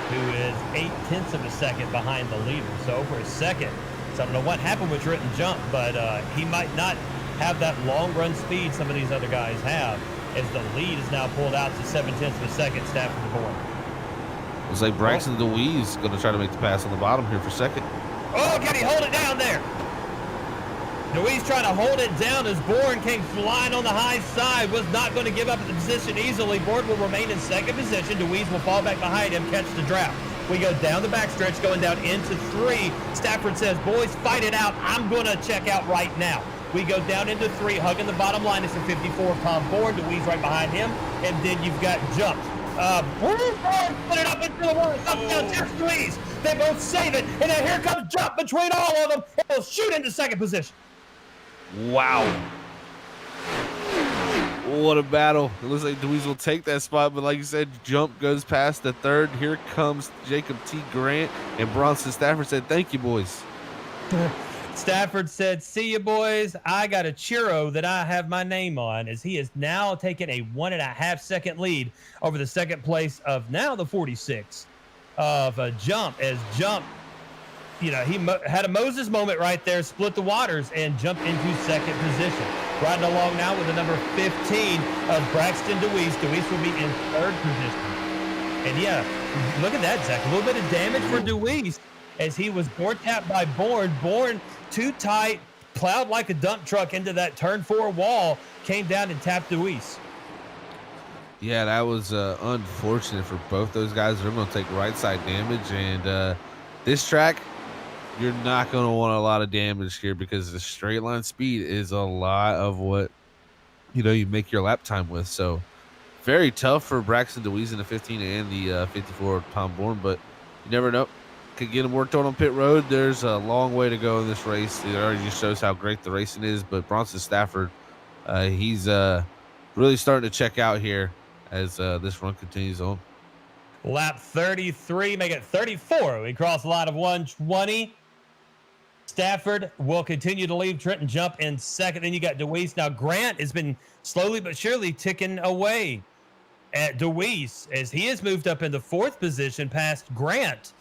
who is 0.8 of a second behind the leader. So over a second. So I don't know what happened with Trenton Jump, but he might not have that long run speed some of these other guys have, as the lead is now pulled out to 0.7 of a second. Stafford to Bourne. It's like Braxton DeWeese going to try to make the pass on the bottom here for second. Oh, can he hold it down there? DeWeese trying to hold it down as Bourne came flying on the high side. Was not going to give up the position easily. Bourne will remain in second position. DeWeese will fall back behind him, catch the draft. We go down the backstretch, going down into 3. Stafford says, boys, fight it out. I'm going to check out right now. We go down into 3, hugging the bottom line. It's a 54 of Tom Bourne. DeWeese right behind him. And then you've got Jump. Bourne put it up into the wall. Up down, Jeff DeWeese. They both save it. And then here comes Jump between all of them. And they'll shoot into second position. Wow. What a battle. It looks like Deweese will take that spot, but like you said, jump goes past the third. Here comes Jacob T. Grant, and Bronson Stafford said, thank you, boys. Stafford said, see you, boys. I got a churro that I have my name on, as he has now taken a 1.5-second lead over the second place of now the 46 of Jump, as Jump, he had a Moses moment right there, split the waters, and jumped into second position. Riding along now with the number 15 of Braxton Deweese. Deweese will be in third position. And yeah, look at that, Zach. A little bit of damage for Deweese, as he was board tapped by Bourne. Bourne, too tight, plowed like a dump truck into that turn 4 wall, came down and tapped Deweese. Yeah, that was unfortunate for both those guys. They're going to take right side damage, and this track, you're not going to want a lot of damage here because the straight line speed is a lot of what you make your lap time with. So very tough for Braxton Deweese in the 15 and the 54 Tom Bourne, but you never know. Could get him worked on pit road. There's a long way to go in this race. It already just shows how great the racing is. But Bronson Stafford, he's really starting to check out here as this run continues on. Lap 33, make it 34. We cross a line of 120. Stafford will continue to leave. Trenton Jump in second. Then you got Deweese. Now Grant has been slowly but surely ticking away at Deweese, as he has moved up into fourth position past Grant.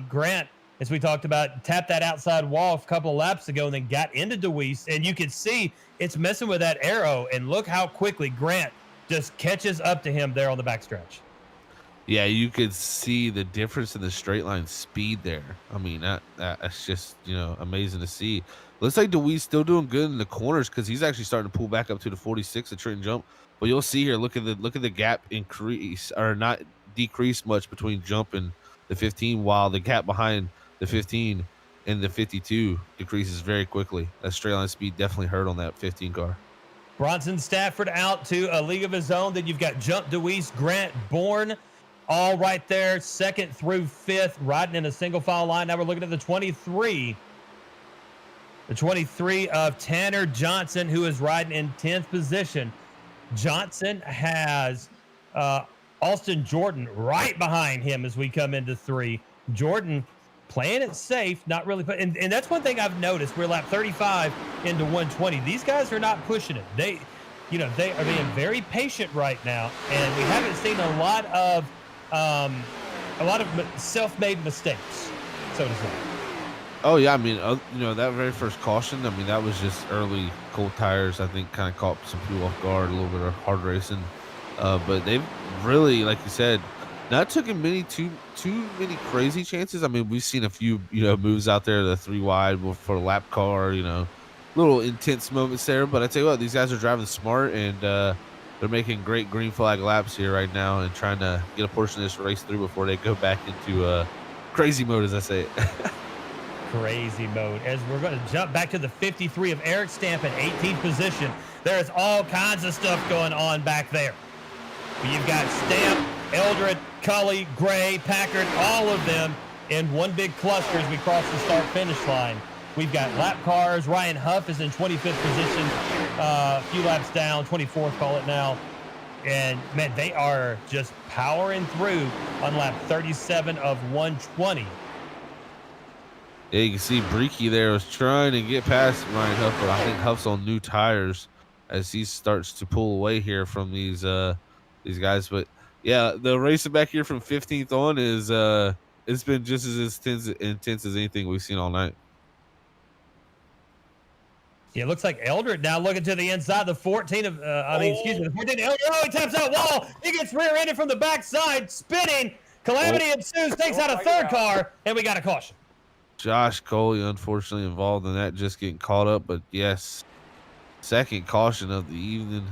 Grant, as we talked about, tapped that outside wall a couple of laps ago and then got into Deweese, and you can see it's messing with that arrow, and look how quickly Grant just catches up to him there on the backstretch. Yeah, you could see the difference in the straight line speed there. I mean, that's just, amazing to see. Looks like Deweese still doing good in the corners because he's actually starting to pull back up to the 46 at Trenton Jump. But you'll see here, look at the gap increase or not decrease much between Jump and the 15, while the gap behind the 15 and the 52 decreases very quickly. That straight line speed definitely hurt on that 15 car. Bronson Stafford out to a league of his own. Then you've got Jump, Deweese, Grant, Bourne, all right there, second through fifth, riding in a single file line. Now we're looking at the 23. The 23 of Tanner Johnson, who is riding in 10th position. Johnson has Austin Jordan right behind him as we come into 3. Jordan playing it safe, not really and that's one thing I've noticed. We're lap 35 into 120. These guys are not pushing it. They are being very patient right now, and we haven't seen a lot of self-made mistakes, so to say. Oh yeah, I mean, that very first caution, I mean, that was just early cold tires. I think kind of caught some people off guard, a little bit of hard racing. But they've really, like you said, not taken too many crazy chances. I mean, we've seen a few, moves out there, the 3 wide for a lap car, little intense moments there. But I tell you what, these guys are driving smart, and they're making great green flag laps here right now and trying to get a portion of this race through before they go back into crazy mode, as I say it. Crazy mode, as we're going to jump back to the 53 of Eric Stamp in 18th position. There's all kinds of stuff going on back there. You've got Stamp, Eldred, Cully, Gray, Packard, all of them in one big cluster as we cross the start-finish line. We've got lap cars. Ryan Huff is in 25th position, a few laps down, 24th, call it now. And, man, they are just powering through on lap 37 of 120. Yeah, you can see Breaky there was trying to get past Ryan Huff, but I think Huff's on new tires as he starts to pull away here from these guys. But yeah, the racing back here from 15th on is it's been just as intense as anything we've seen all night. Yeah, it looks like Eldred now looking to the inside. The 14 of, the 14 Eldred. Oh, he taps out wall. He gets rear-ended from the backside, spinning. Calamity ensues, takes out a third car, and we got a caution. Josh Coley, unfortunately, involved in that, just getting caught up. But yes, second caution of the evening.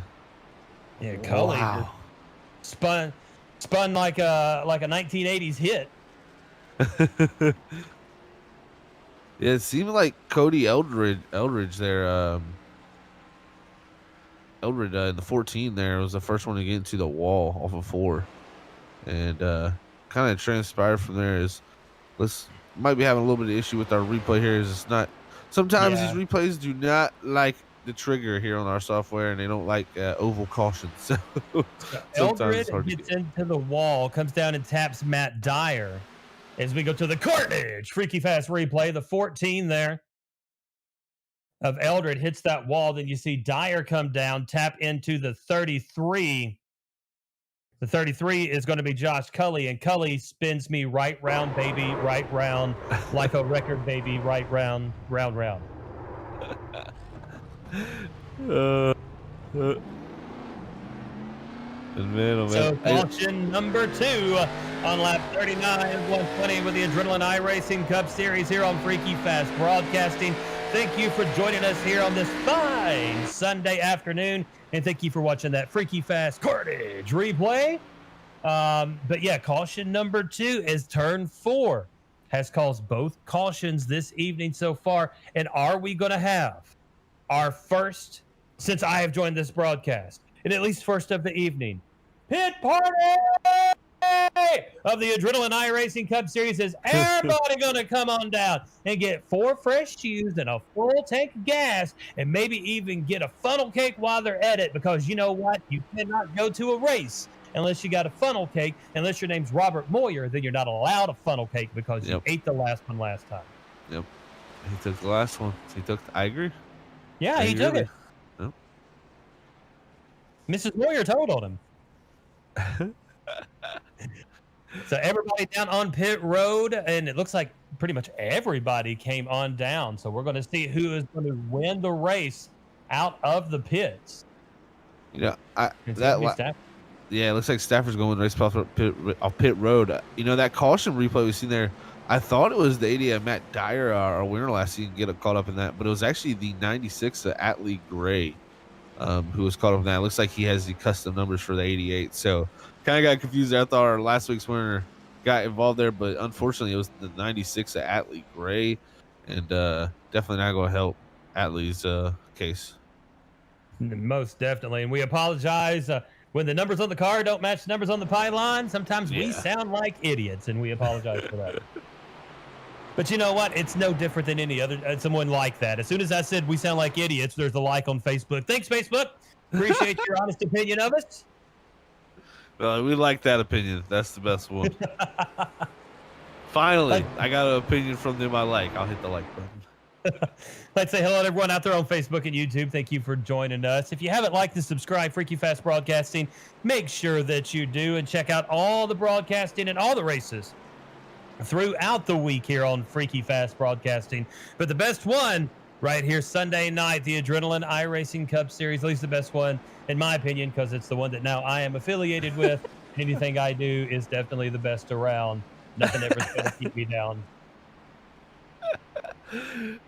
Yeah, Coley spun like a 1980s hit. Yeah, it seemed like Cody Eldridge there. Eldred in the 14 there was the first one to get into the wall off of 4, and kind of transpired from there is might be having a little bit of issue with our replay here. Is it's not sometimes these replays do not like the trigger here on our software, and they don't like oval cautions. So sometimes Eldred it's hard to hits get. into the wall, comes down and taps Matt Dyer. As we go to the Carnage Freaky Fast replay, the 14 there of Eldred hits that wall. Then you see Dyer come down, tap into the 33. The 33 is going to be Josh Cully, and Cully spins me right round, baby, right round, like a record, baby, right round, round, round. Uh, uh, and man, oh man. So caution number 2 on lap 39 of 120 with the Adrenaline iRacing Cup Series here on Freaky Fast Broadcasting. Thank you for joining us here on this fine Sunday afternoon, and thank you for watching that Freaky Fast Carnage replay. But yeah, caution number 2 is turn 4. Has caused both cautions this evening so far. And are we going to have our first, since I have joined this broadcast, and at least first of the evening, pit party of the Adrenaline iRacing Cup Series? Is everybody going to come on down and get 4 fresh shoes and a full tank of gas, and maybe even get a funnel cake while they're at it? Because you know what? You cannot go to a race unless you got a funnel cake. Unless your name's Robert Moyer, then you're not allowed a funnel cake because you ate the last one last time. Yep. He took the last one. I agree. Yeah, he took it. Yep. Mrs. Moyer told on him. So everybody down on pit road, and it looks like pretty much everybody came on down. So we're going to see who is going to win the race out of the pits. Yeah, Yeah, it looks like Stafford's going to race off pit road. You know, that caution replay we've seen there, I thought it was the 80 of Matt Dyer, our winner last season, get caught up in that, but it was actually the 96 of Atlee Gray who was caught up in that. It looks like he has the custom numbers for the 88. So kind of got confused there. I thought our last week's winner got involved there, but unfortunately it was the 96 of Atlee Gray, and definitely not going to help Atlee's case. Most definitely. And we apologize. When the numbers on the car don't match the numbers on the pylon, sometimes we sound like idiots, and we apologize for that. But you know what? It's no different than any other someone like that. As soon as I said we sound like idiots, there's a like on Facebook. Thanks, Facebook. Appreciate your honest opinion of us. Well, we like that opinion. That's the best one. Finally, I got an opinion from them I like. I'll hit the like button. Let's say hello to everyone out there on Facebook and YouTube. Thank you for joining us. If you haven't liked and subscribed Freaky Fast Broadcasting, make sure that you do, and check out all the broadcasting and all the races throughout the week here on Freaky Fast Broadcasting. But the best one right here Sunday night, the Adrenaline iRacing Cup Series, at least the best one in my opinion, because it's the one that now I am affiliated with. Anything I do is definitely the best around. Nothing ever's going to keep me down.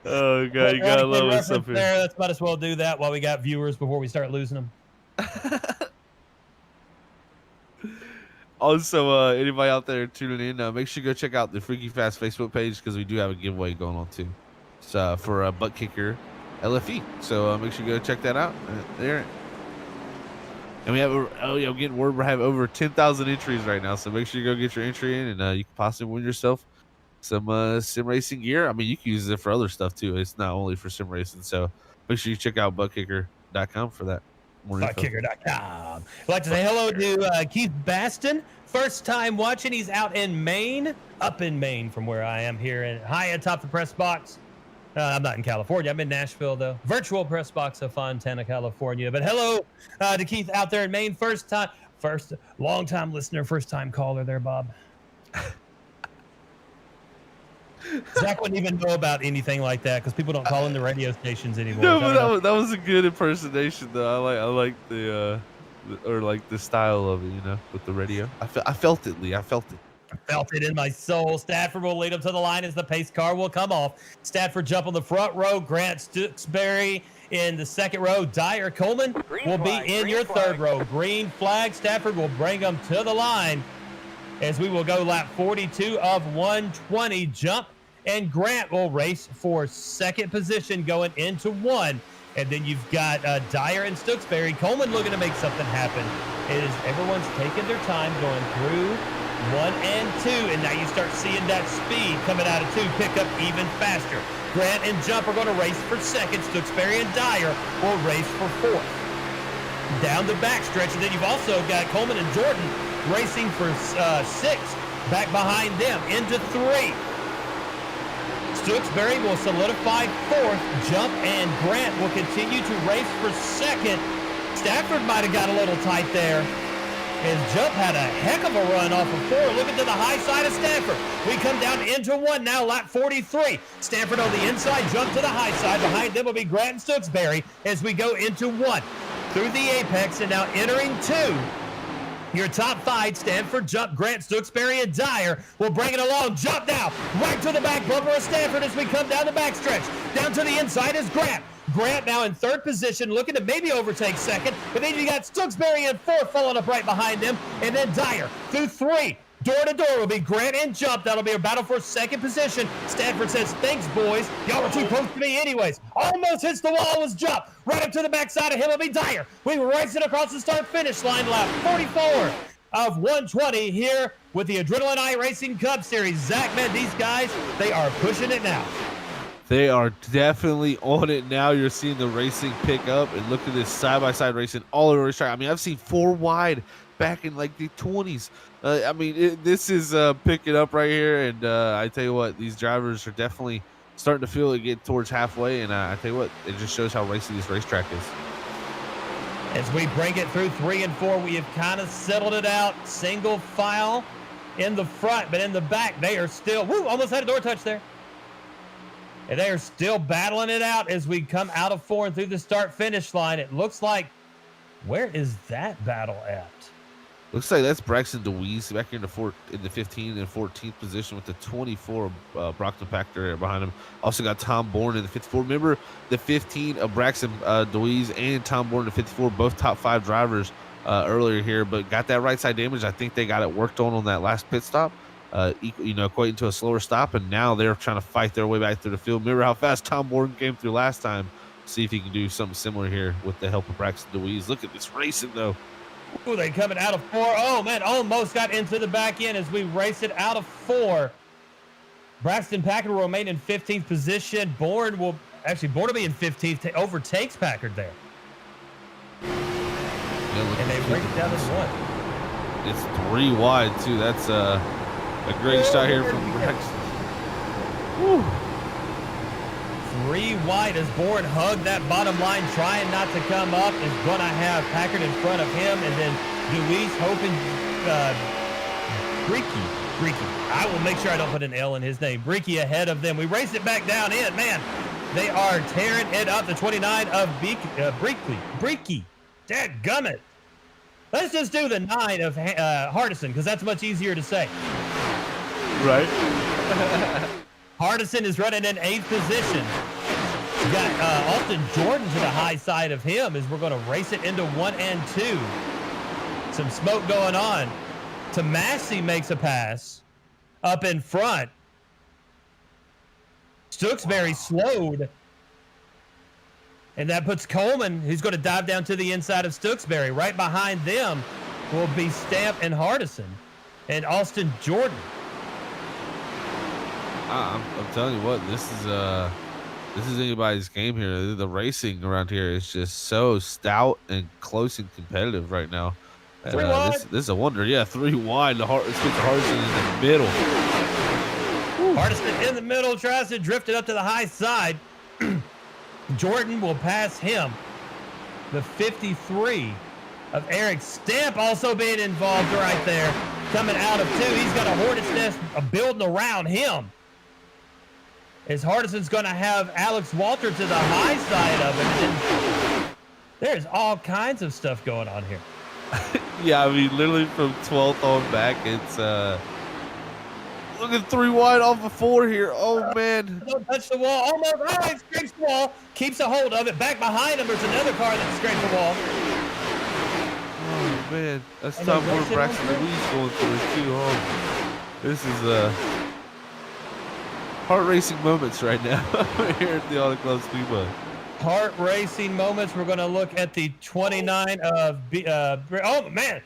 Oh god, you gotta love us up here. Let's might as well do that while we got viewers before we start losing them. Also, anybody out there tuning in, make sure you go check out the Freaky Fast Facebook page, because we do have a giveaway going on too. It's for ButtKicker LFE. So make sure you go check that out there. And we have, I'm getting word we have over 10,000 entries right now. So make sure you go get your entry in, and you can possibly win yourself some sim racing gear. I mean, you can use it for other stuff too. It's not only for sim racing. So make sure you check out ButtKicker.com for that. ButtKicker.com. I'd like to say hello to Keith Baston. First time watching. He's out in Maine, up in Maine from where I am here, and high atop the press box. I'm not in California. I'm in Nashville, though. Virtual press box of Fontana, California. But hello to Keith out there in Maine. Long time listener, first time caller there, Bob. Zach wouldn't even know about anything like that because people don't call in the radio stations anymore. No, but that was a good impersonation, though. I like the style of it, with the radio. I felt it, Lee. I felt it. I felt it in my soul. Stafford will lead him to the line as the pace car will come off. Stafford jump on the front row. Grant Stooksbury in the second row. Dyer Coleman will be in your third row. Green flag. Stafford will bring them to the line as we will go lap 42 of 120. Jump, and Grant will race for second position going into one. And then you've got Dyer and Stooksbury. Coleman looking to make something happen. Everyone's taking their time going through 1 and 2, and now you start seeing that speed coming out of 2 pick up even faster. Grant and Jump are going to race for second. Stooksbury and Dyer will race for fourth. Down the backstretch, and then you've also got Coleman and Jordan racing for sixth. Back behind them into 3. Stooksbury will solidify fourth. Jump and Grant will continue to race for second. Stafford might have got a little tight there. As Jump had a heck of a run off of 4. Looking to the high side of Stafford. We come down into 1 now, lap 43. Stafford on the inside, Jump to the high side. Behind them will be Grant and Stooksbury as we go into 1. Through the apex and now entering 2. Your top 5, Stanford, Jump, Grant, Stooksbury, and Dyer will bring it along. Jump now, right to the back bumper of Stanford as we come down the backstretch. Down to the inside is Grant. Grant now in 3rd position, looking to maybe overtake 2nd. But then you got Stooksbury in 4th, following up right behind him. And then Dyer through 3. Door to door will be Grant and Jump. That'll be a battle for 2nd position. Stanford says, thanks, boys. Y'all were too close to me anyways. Almost hits the wall was Jump. Right up to the backside of him will be Dyer. We were racing across the start-finish line, lap 44 of 120 here with the Adrenaline iRacing Cup Series. Zach, man, these guys, they are pushing it now. They are definitely on it now. You're seeing the racing pick up, and look at this side-by-side racing all over the racetrack. I mean, I've seen 4 wide back in like the 20s. I mean, this is picking up right here, and I tell you what, these drivers are definitely starting to feel it get towards halfway, and I tell you what, it just shows how racy this racetrack is. As we bring it through 3 and 4, we have kind of settled it out. Single file in the front, but in the back, they are still, almost had a door touch there. And they are still battling it out as we come out of 4 and through the start-finish line. It looks like, where is that battle at? Looks like that's Braxton DeWeese back here in the 15 and 14th position with the 24 Brockton Packer behind him. Also got Tom Bourne in the 54. Remember the 15 of Braxton DeWeese and Tom Bourne in the 54, both top 5 drivers earlier here, but got that right side damage. I think they got it worked on that last pit stop, equating to a slower stop, and now they're trying to fight their way back through the field. Remember how fast Tom Bourne came through last time. See if he can do something similar here with the help of Braxton DeWeese. Look at this racing, though. Ooh, they coming out of 4. Oh, man, almost got into the back end as we race it out of 4. Braxton Packard will remain in 15th position. Bourne will be in 15th. Overtakes Packard there. Yeah, and they break it down to 1. It's 3 wide, too. That's a great shot here from Braxton. Woo. 3 wide as Bourne hugged that bottom line, trying not to come up. Is going to have Packard in front of him, and then DeWeese hoping Breaky. I will make sure I don't put an L in his name. Breaky ahead of them. We race it back down in. Man, they are tearing it up. The 29 of Breaky. Dadgummit. Let's just do the 9 of Hardison, because that's much easier to say. Right. Hardison is running in 8th position. We got Alton Jordan to the high side of him as we're going to race it into 1 and 2. Some smoke going on. Tomasi makes a pass up in front. Stooksbury slowed. And that puts Coleman, who's going to dive down to the inside of Stooksbury. Right behind them will be Stamp and Hardison and Austin Jordan. I'm telling you what, this is anybody's game here. The racing around here is just so stout and close and competitive right now. And, 3 wide. this is a wonder. Yeah, 3 wide. Let's get to Hardison in the middle. Hardison in the middle, tries to drift it up to the high side. Jordan will pass him. The 53 of Eric Stamp also being involved right there. Coming out of 2. He's got a hornet's nest building around him. As Hardison's going to have Alex Walter to the high side of him. And there's all kinds of stuff going on here. Yeah, I mean, literally from 12th on back, it's look at 3 wide off of 4 here. Oh, man. Don't touch the wall. Almost. All right, scrapes the wall. Keeps a hold of it. Back behind him, there's another car that scraped the wall. Oh, man. That's time for Braxton Louise going through it, too. Oh, this is heart racing moments right now here at the AutoClub Speedway. Heart racing moments. We're going to look at the 29 of oh man.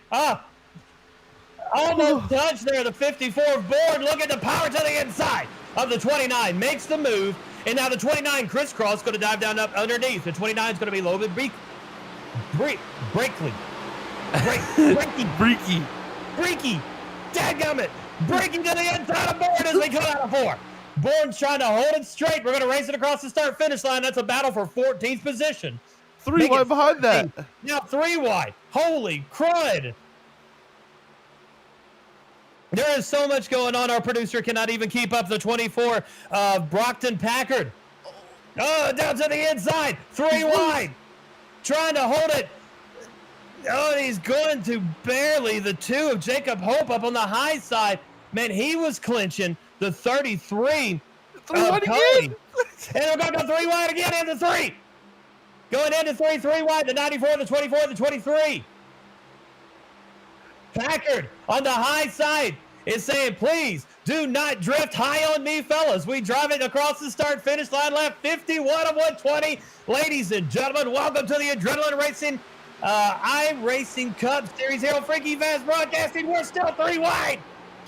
Almost touched there. The 54 Bourne looking to power to the inside of the 29. Makes the move. And now the 29 crisscross going to dive down up underneath. The 29 is going to be a little bit breaky. Dadgummit. Breaking to the inside of Bourne as we come out of 4. Bourne's trying to hold it straight. We're going to race it across the start-finish line. That's a battle for 14th position. 3 wide behind that. Now 3 wide. Holy crud. There is so much going on. Our producer cannot even keep up. The 24 Brockton Packard. Oh, down to the inside. 3 wide. Trying to hold it. Oh, and he's going to barely. The 2 of Jacob Hope up on the high side. Man, he was clinching. The 33 wide Cody. again. And we're going to go 3 wide again into 3. Going into 3 wide. The 94, the 24, the 23. Packard on the high side is saying, please do not drift high on me, fellas. We drive it across the start-finish line left, 51 of 120. Ladies and gentlemen, welcome to the Adrenaline Racing iRacing Cup Series here on Freaky Fast Broadcasting. We're still 3 wide.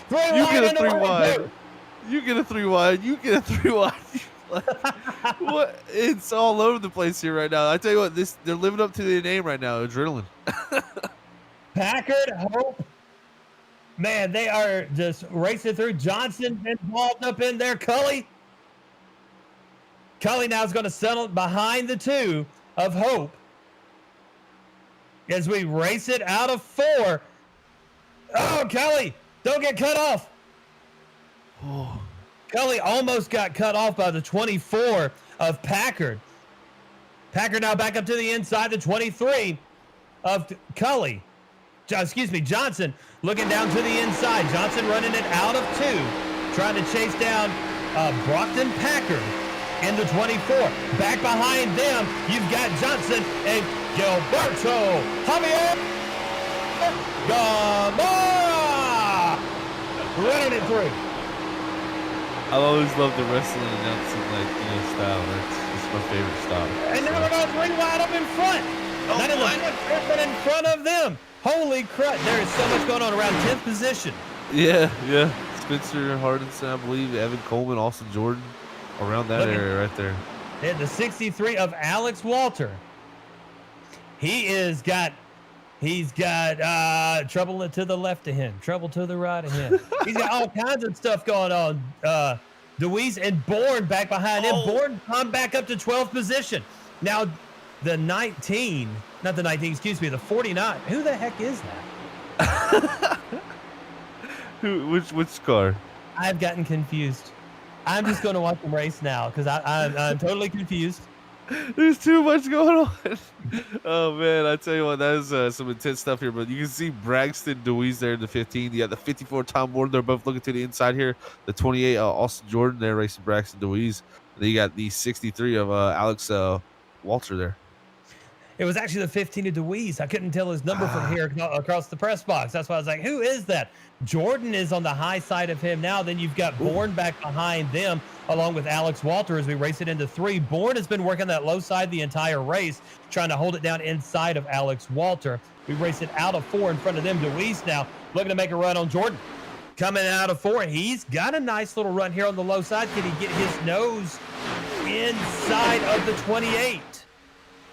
3 You wide get a into 3 the wide. You get a 3 wide. You get a 3 wide. What? It's all over the place here right now. I tell you what, they're living up to their name right now, Adrenaline. Packard, Hope. Man, they are just racing through. Johnson involved up in there. Cully now is going to settle behind the 2 of Hope as we race it out of 4. Oh, Cully, don't get cut off. Oh. Cully almost got cut off by the 24 of Packard. Packard now back up to the inside, the 23 of Cully. Johnson looking down to the inside. Johnson running it out of 2, trying to chase down Brockton Packard in the 24. Back behind them, you've got Johnson and Gilberto Javier Gamora running it through. I always love the wrestling announcing style. It's my favorite style. And now we're going 3 wide up in front. Not in the front, but in front of them. Holy crap, there is so much going on around 10th position. Yeah. Spencer Hardinson, I believe, Evan Coleman, Austin Jordan, around that area right there. And the 63 of Alex Walter. He's got trouble to the left of him, trouble to the right of him. He's got all kinds of stuff going on. DeWeese and Bourne back behind him. Bourne come back up to 12th position. Now, the 49. Who the heck is that? Which car? I've gotten confused. I'm just going to watch them race now because I'm totally confused. There's too much going on. Oh man, I tell you what, that is some intense stuff here. But you can see Braxton DeWeese there in the 15. You got the 54 Tom Bourne. They're both looking to the inside here. The 28 Austin Jordan there racing Braxton DeWeese. And then you got the 63 of Alex Walter there. It was actually the 15 of DeWeese. I couldn't tell his number from here across the press box. That's why I was like, who is that? Jordan is on the high side of him now. Then you've got Bourne back behind them, along with Alex Walter as we race it into 3. Bourne has been working that low side the entire race, trying to hold it down inside of Alex Walter. We race it out of 4 in front of them. DeWeese now looking to make a run on Jordan. Coming out of 4. He's got a nice little run here on the low side. Can he get his nose inside of the 28?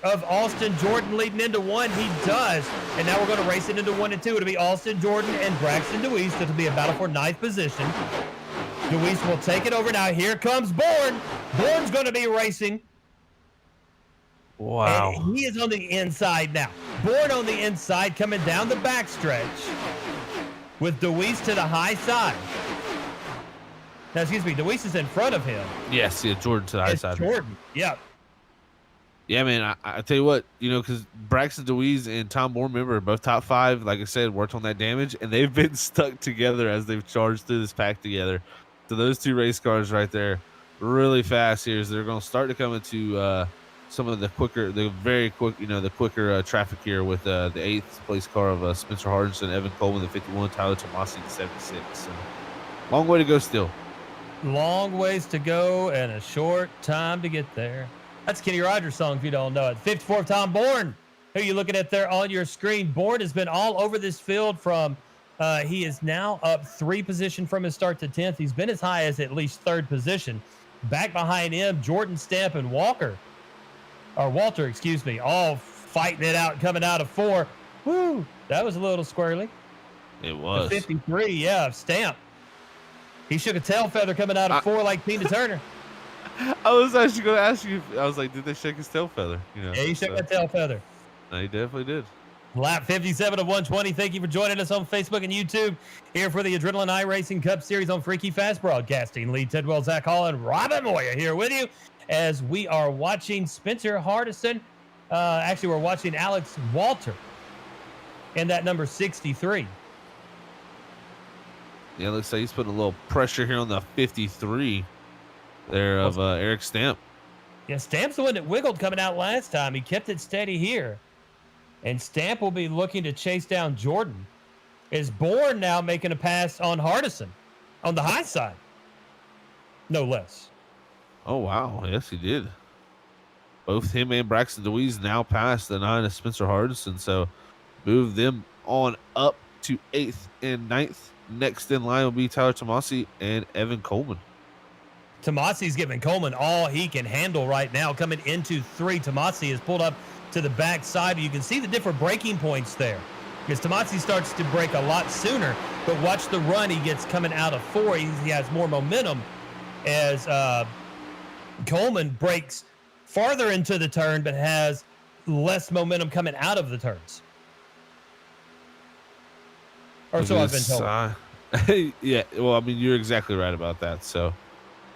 Of Austin Jordan leading into 1? He does. And now we're going to race it into 1 and 2. It'll be Austin Jordan and Braxton DeWeese. That'll be a battle for 9th position. DeWeese will take it over. Now here comes Bourne. Bourne's going to be racing. Wow. And he is on the inside now. Bourne on the inside coming down the backstretch with DeWeese to the high side. Now, excuse me, DeWeese is in front of him. Yes, yeah, Jordan to the high side. Jordan, yeah. Yeah, man, I tell you what, because Braxton DeWeese and Tom Bourne, remember, both top 5, like I said, worked on that damage, and they've been stuck together as they've charged through this pack together. So those 2 race cars right there, really fast here, as they're going to start to come into some of the very quick, the quicker traffic here with the 8th place car of Spencer Hardinson, Evan Coleman, the 51, Tyler Tomasi, the 76. So long way to go still. Long ways to go and a short time to get there. That's Kenny Rogers' song if you don't know it. 54th Tom Bourne, who you looking at there on your screen. Bourne has been all over this field from He is now up 3 position from his start to 10th. He's been as high as at least 3rd position. Back behind him, Jordan Stamp and Walter, excuse me, all fighting it out, coming out of 4. Woo, that was a little squirrely. It was. The 53, yeah, Stamp. He shook a tail feather coming out of 4 like Tina Turner. I was actually going to ask you. I was like, did they shake his tail feather? You know, Yeah, he shook that tail feather. He definitely did. Lap 57 of 120. Thank you for joining us on Facebook and YouTube here for the Adrenaline iRacing Cup Series on Freaky Fast Broadcasting. Lee Tidwell, Zach Hall, and Robin Moya here with you as we are watching Spencer Hardison. Actually, we're watching Alex Walter in that number 63. Yeah, looks like he's putting a little pressure here on the 53 there of Eric Stamp. Yeah, Stamp's the one that wiggled coming out last time. He kept it steady here. And Stamp will be looking to chase down Jordan. Is Bourne now making a pass on Hardison on the high side? No less. Oh, wow. Yes, he did. Both him and Braxton DeWeese now past the 9 of Spencer Hardison. So move them on up to 8th and 9th. Next in line will be Tyler Tomasi and Evan Coleman. Tomasi's giving Coleman all he can handle right now. Coming into 3, Tomasi is pulled up to the backside. You can see the different braking points there. Because Tomasi starts to brake a lot sooner, but watch the run he gets coming out of 4. He has more momentum as Coleman brakes farther into the turn, but has less momentum coming out of the turns. Or so I've been told. Yeah, well, I mean, you're exactly right about that. So,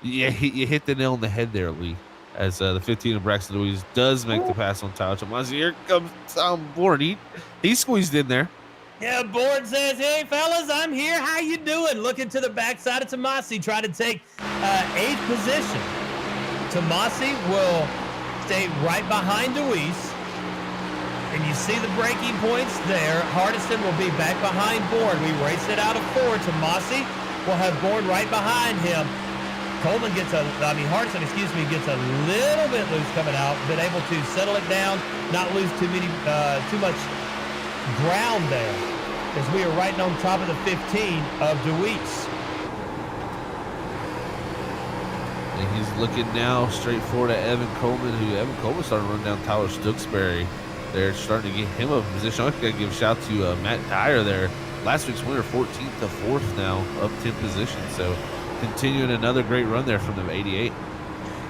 yeah, you hit the nail on the head there, Lee. As the 15 of Braxton Louise does make the pass on Tyler Tomasi. Here comes Tom Bourne. He squeezed in there. Yeah, Bourne says, hey, fellas, I'm here. How you doing? Looking to the backside of Tomasi, trying to take 8th position. Tomasi will stay right behind Deweese. And you see the braking points there. Hardison will be back behind Bourne. We race it out of 4. Tomasi will have Bourne right behind him. Coleman gets Hardison, gets a little bit loose coming out, been able to settle it down, not lose too much ground there, as we are right on top of the 15 of Deweese. And he's looking now straight forward at Evan Coleman, Evan Coleman starting to run down Tyler Stooksbury. They're starting to get him up in position. I got to give a shout to Matt Dyer there. Last week's winner, 14th to 4th now, up 10 positions. So continuing another great run there from the 88.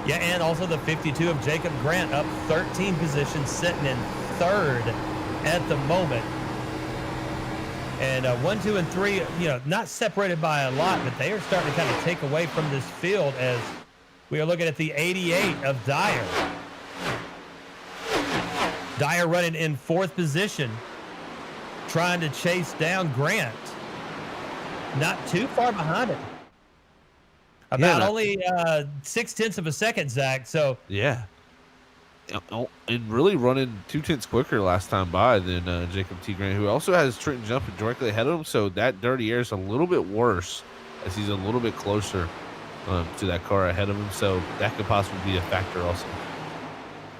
Yeah, and also the 52 of Jacob Grant up 13 positions, sitting in 3rd at the moment. And 1, 2, and 3, not separated by a lot, but they are starting to kind of take away from this field as we are looking at the 88 of Dyer. Dyer running in 4th position, trying to chase down Grant. Not too far behind him. About only 0.6 of a second, Zach. So yeah, and really running 0.2 quicker last time by than Jacob T. Grant, who also has Trenton jumping directly ahead of him. So that dirty air is a little bit worse as he's a little bit closer to that car ahead of him. So that could possibly be a factor also.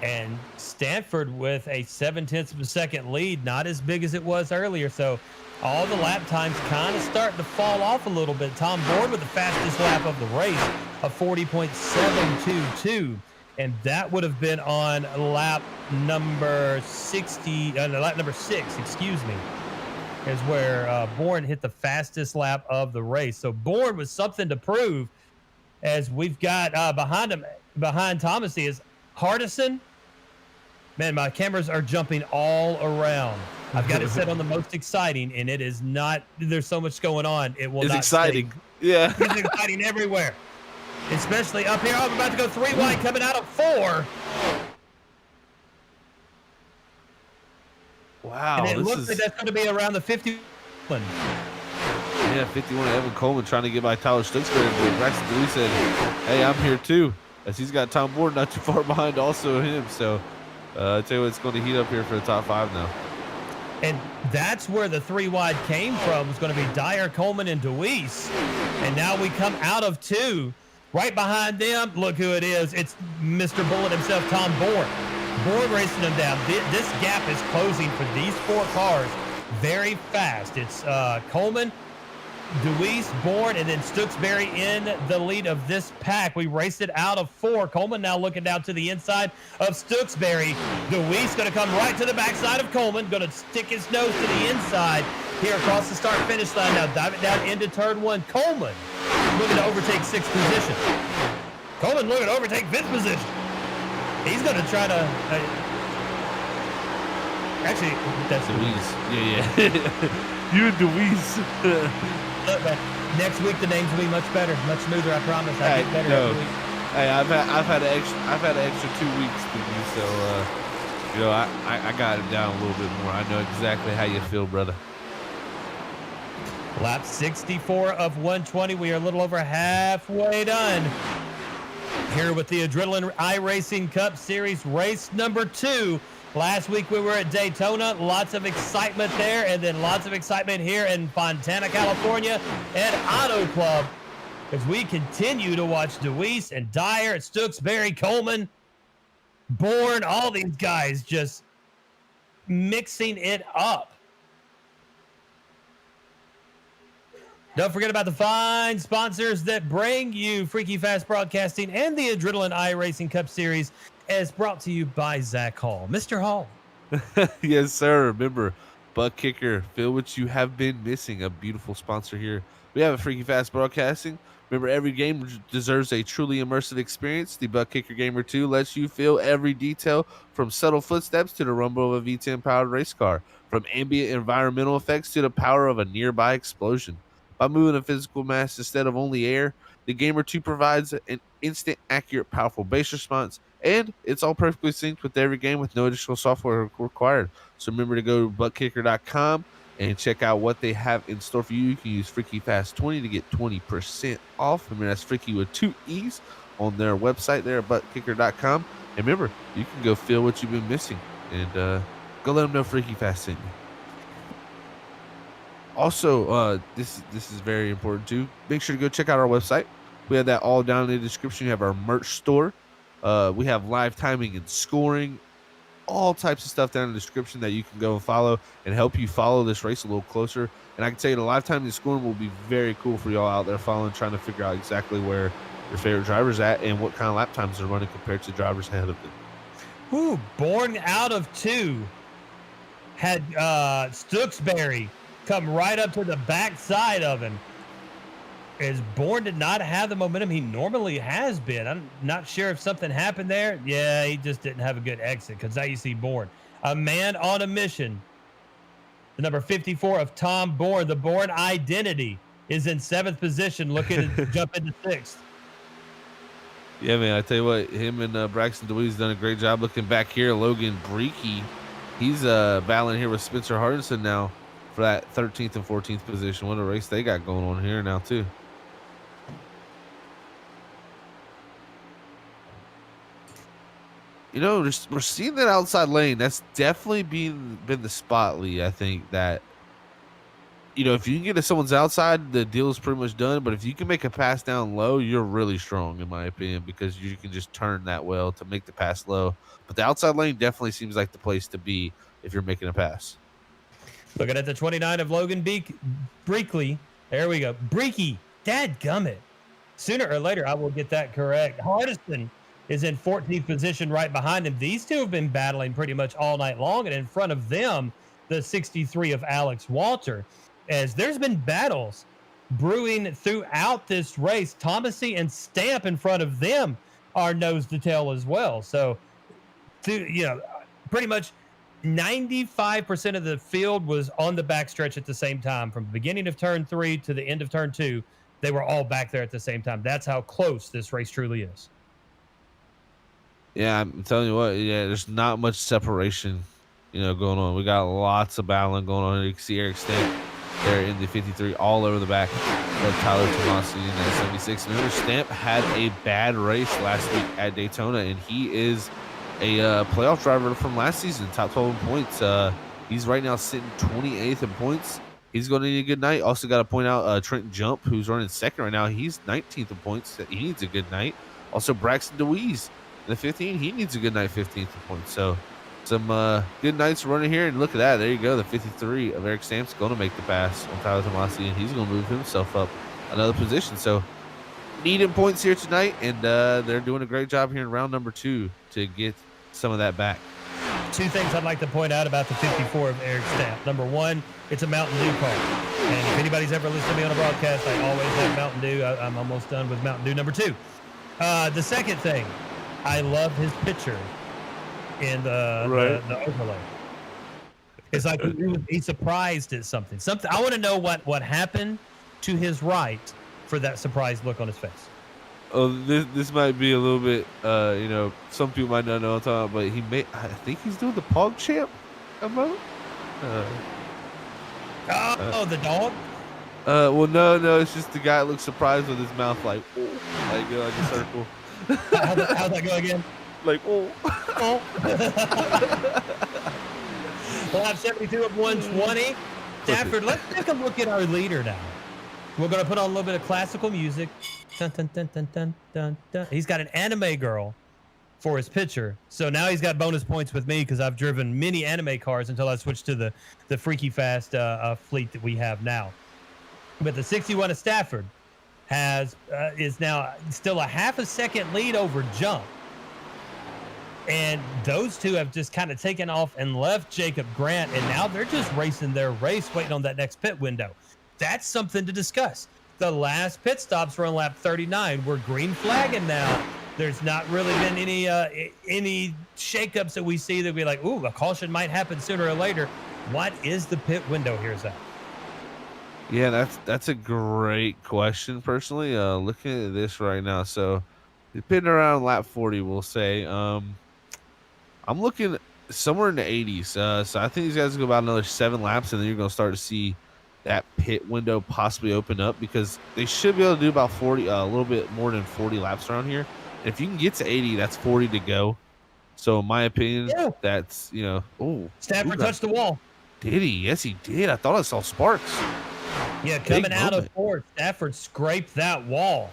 And Stanford with a 0.7 of a second lead, not as big as it was earlier. So all the lap times kind of starting to fall off a little bit. Tom Bourne with the fastest lap of the race, a 40.722. And that would have been on lap number 6, is where Bourne hit the fastest lap of the race. So Bourne was something to prove, as we've got behind Tomasi is Hardison. Man, my cameras are jumping all around. I've got it set on the most exciting, and it is not. There's so much going on. It will. It's not exciting. Stay. Yeah. It's exciting everywhere, especially up here. I'm about to go 3 wide, coming out of 4. Wow. And it looks like that's going to be around the 51. Yeah, 51. Evan Coleman trying to get by Tyler Stooksbury, but Braxton Dewey said, "Hey, I'm here too," as he's got Tom Bourne not too far behind, also him. So. I tell you what, it's going to heat up here for the top 5 now. And that's where the 3 wide came from. It's going to be Dyer, Coleman, and Deweese. And now we come out of 2. Right behind them, look who it is. It's Mr. Bullet himself, Tom Bourne. Bourne racing them down. This gap is closing for these 4 cars very fast. It's Coleman, Deweese, Bourne, and then Stooksbury in the lead of this pack. We raced it out of 4. Coleman now looking down to the inside of Stooksbury. Deweese going to come right to the backside of Coleman, going to stick his nose to the inside here across the start-finish line. Now diving down into turn 1. Coleman looking to overtake 6th position. Coleman looking to overtake 5th position. He's going to try to... actually, that's Deweese. Yeah. You and Deweese. Look, man, next week the names will be much better, much smoother. I promise. I get better every week. Hey, I've had an extra 2 weeks to me, so I got it down a little bit more. I know exactly how you feel, brother. Lap 64 of 120. We are a little over halfway done here with the Adrenaline iRacing Cup Series race number 2. Last week we were at Daytona, lots of excitement there, and then lots of excitement here in Fontana, California at AutoClub as we continue to watch Deweese and Dyer, Stooksbury, Coleman, Bourne, all these guys just mixing it up. Don't forget about the fine sponsors that bring you Freaky Fast Broadcasting and the Adrenaline iRacing Cup Series, as brought to you by Zach Hall. Mr. Hall. Yes, sir. Remember, ButtKicker, feel what you have been missing. A beautiful sponsor here. We have a Freaky Fast Broadcasting. Remember, every game deserves a truly immersive experience. The ButtKicker Gamer 2 lets you feel every detail, from subtle footsteps to the rumble of a V10 powered race car, from ambient environmental effects to the power of a nearby explosion. By moving a physical mass instead of only air, the Gamer 2 provides an instant, accurate, powerful base response, and it's all perfectly synced with every game with no additional software required. So remember to go to ButtKicker.com and check out what they have in store for you. You can use FreakyFast20 to get 20% off. Remember, that's Freaky with 2 E's on their website there at ButtKicker.com. And remember, you can go feel what you've been missing and go let them know Freaky Fast sent you. Also, this is very important too. Make sure to go check out our website. We have that all down in the description. You have our merch store. We have live timing and scoring, all types of stuff down in the description that you can go and follow and help you follow this race a little closer. And I can tell you the live timing and scoring will be very cool for y'all out there following, trying to figure out exactly where your favorite driver's at and what kind of lap times they're running compared to drivers ahead of them. Ooh, Born out of 2 had Stooksbury come right up to the backside of him, as Bourne did not have the momentum he normally has been. I'm not sure if something happened there. Yeah, he just didn't have a good exit, because now you see Bourne, a man on a mission. The number 54 of Tom Bourne, the Bourne identity, is in 7th position, looking to jump into 6th. Yeah, man, I tell you what, him and Braxton Deweese done a great job. Looking back here, Logan Breeke, he's battling here with Spencer Hardison now for that 13th and 14th position. What a race they got going on here now too. You know, we're seeing that outside lane. That's definitely been the spot, Lee. I think that, you know, if you can get to someone's outside, the deal is pretty much done. But if you can make a pass down low, you're really strong, in my opinion, because you can just turn that well to make the pass low. But the outside lane definitely seems like the place to be if you're making a pass. Looking at the 29 of Logan Breakley. There we go. Breaky. Dadgummit. Sooner or later, I will get that correct. Hardison is in 14th position right behind him. These two have been battling pretty much all night long. And in front of them, the 63 of Alex Walter. As there's been battles brewing throughout this race. Thomasy and Stamp in front of them are nose to tail as well. So, pretty much 95% of the field was on the backstretch at the same time. From the beginning of turn 3 to the end of turn 2, they were all back there at the same time. That's how close this race truly is. Yeah, I'm telling you what, there's not much separation, going on. We got lots of battling going on. You can see Eric Stamp there in the 53 all over the back of Tyler Tomasi in that 76. Remember, Stamp had a bad race last week at Daytona, and he is a playoff driver from last season, top 12 in points. He's right now sitting 28th in points. He's going to need a good night. Also got to point out Trenton Jump, who's running second right now. He's 19th in points. He needs a good night. Also, Braxton Deweese in the 15. He needs a good night, 15th in points. So some good nights running here. And look at that. There you go. The 53 of Eric Stamp's going to make the pass on Tyler Tomasi, and he's going to move himself up another position. So needing points here tonight, and they're doing a great job here in round number 2 to get some of that back. Two things I'd like to point out about the 54 of Eric Stamp. Number one, it's a Mountain Dew car. And if anybody's ever listened to me on a broadcast, I always have Mountain Dew. I'm almost done with Mountain Dew number 2. The second thing, I love his picture in the overlay. It's like he's surprised at something. I want to know what happened to his right for that surprised look on his face. Oh, this might be a little bit, some people might not know what I'm talking about, but I think he's doing the Pog Champ emote. The dog? Well, no, it's just the guy that looks surprised with his mouth like a circle. How'd that go again? Like, Well, I have 72 of 120. Stafford, let's take a look at our leader now. We're going to put on a little bit of classical music. Dun, dun, dun, dun, dun, dun, dun. He's got an anime girl for his picture. So now he's got bonus points with me because I've driven many anime cars until I switched to the freaky fast fleet that we have now. But the 61 of Stafford is now still a half a second lead over Jump. And those two have just kind of taken off and left Jacob Grant, and now they're just racing their race, waiting on that next pit window. That's something to discuss. The last pit stops were on lap 39. We're green flagging now. There's not really been any shakeups that we see that be like, ooh, a caution might happen sooner or later. What is the pit window here, Zach? Yeah, that's a great question. Personally, looking at this right now, so you're pitting around lap 40, we'll say. I'm looking somewhere in the 80s. So I think these guys go about another 7 laps, and then you're going to start to see that pit window possibly open up, because they should be able to do about 40, a little bit more than 40 laps around here. And if you can get to 80, that's 40 to go. So in my opinion, that's, Stafford touched the wall. Did he? Yes, he did. I thought I saw sparks. Yeah, coming out of 4th, Stafford scraped that wall.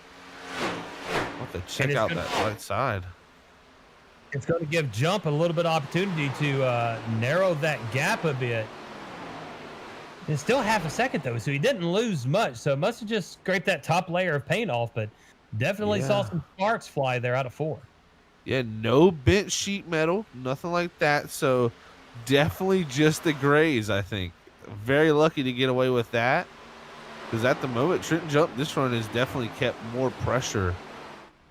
I'll have to check out that right side. It's going to give Jump a little bit of opportunity to narrow that gap a bit. It's still half a second, though, so he didn't lose much. So it must have just scraped that top layer of paint off, but definitely saw some sparks fly there out of 4. Yeah, no bent sheet metal, nothing like that. So definitely just the grays, I think. Very lucky to get away with that, because at the moment, Trenton Jump, this run has definitely kept more pressure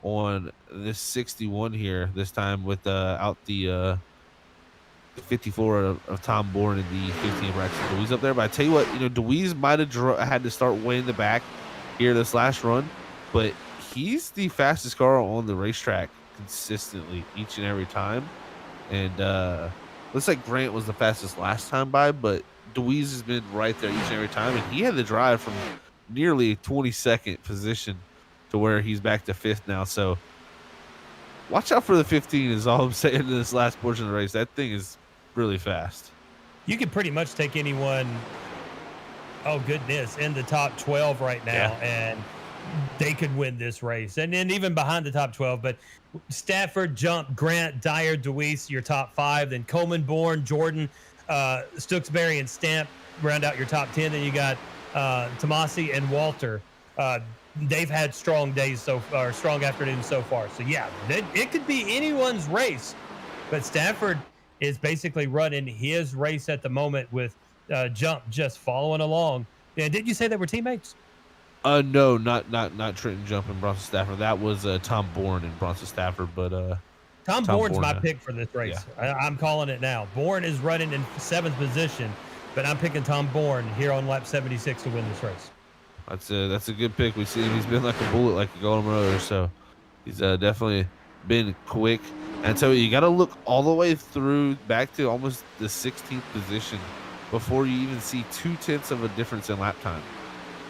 on this 61 here this time with out the 54 of Tom Bourne and the 15 of Braxton Deweese up there. But I tell you what, Deweese might have had to start way in the back here this last run, but he's the fastest car on the racetrack consistently each and every time. And looks like Grant was the fastest last time by, but Deweese has been right there each and every time, and he had the drive from nearly 22nd position to where he's back to 5th now. So watch out for the 15 is all I'm saying in this last portion of the race. That thing is really fast. You can pretty much take anyone, oh goodness, in the top 12 right now, and they could win this race. And then even behind the top 12, but Stafford, Jump, Grant, Dyer, Deweese, your top 5. Then Coleman, Bourne, Jordan, Stooksbury, and Stamp round out your top 10. Then you got Tomasi and Walter. They've had strong days strong afternoons so far. So yeah, it could be anyone's race, but Stafford is basically running his race at the moment with Jump just following along. Yeah, did you say they were teammates? No, not Trenton Jump and Bronson Stafford. That was Tom Bourne and Bronson Stafford, but Tom Bourne's my pick for this race. Yeah. I'm calling it now. Bourne is running in 7th position, but I'm picking Tom Bourne here on lap 76 to win this race. That's a good pick. We see him. He's been like a bullet, like a golden roller. So he's definitely been quick. And so you got to look all the way through back to almost the 16th position before you even see 0.2 of a difference in lap time.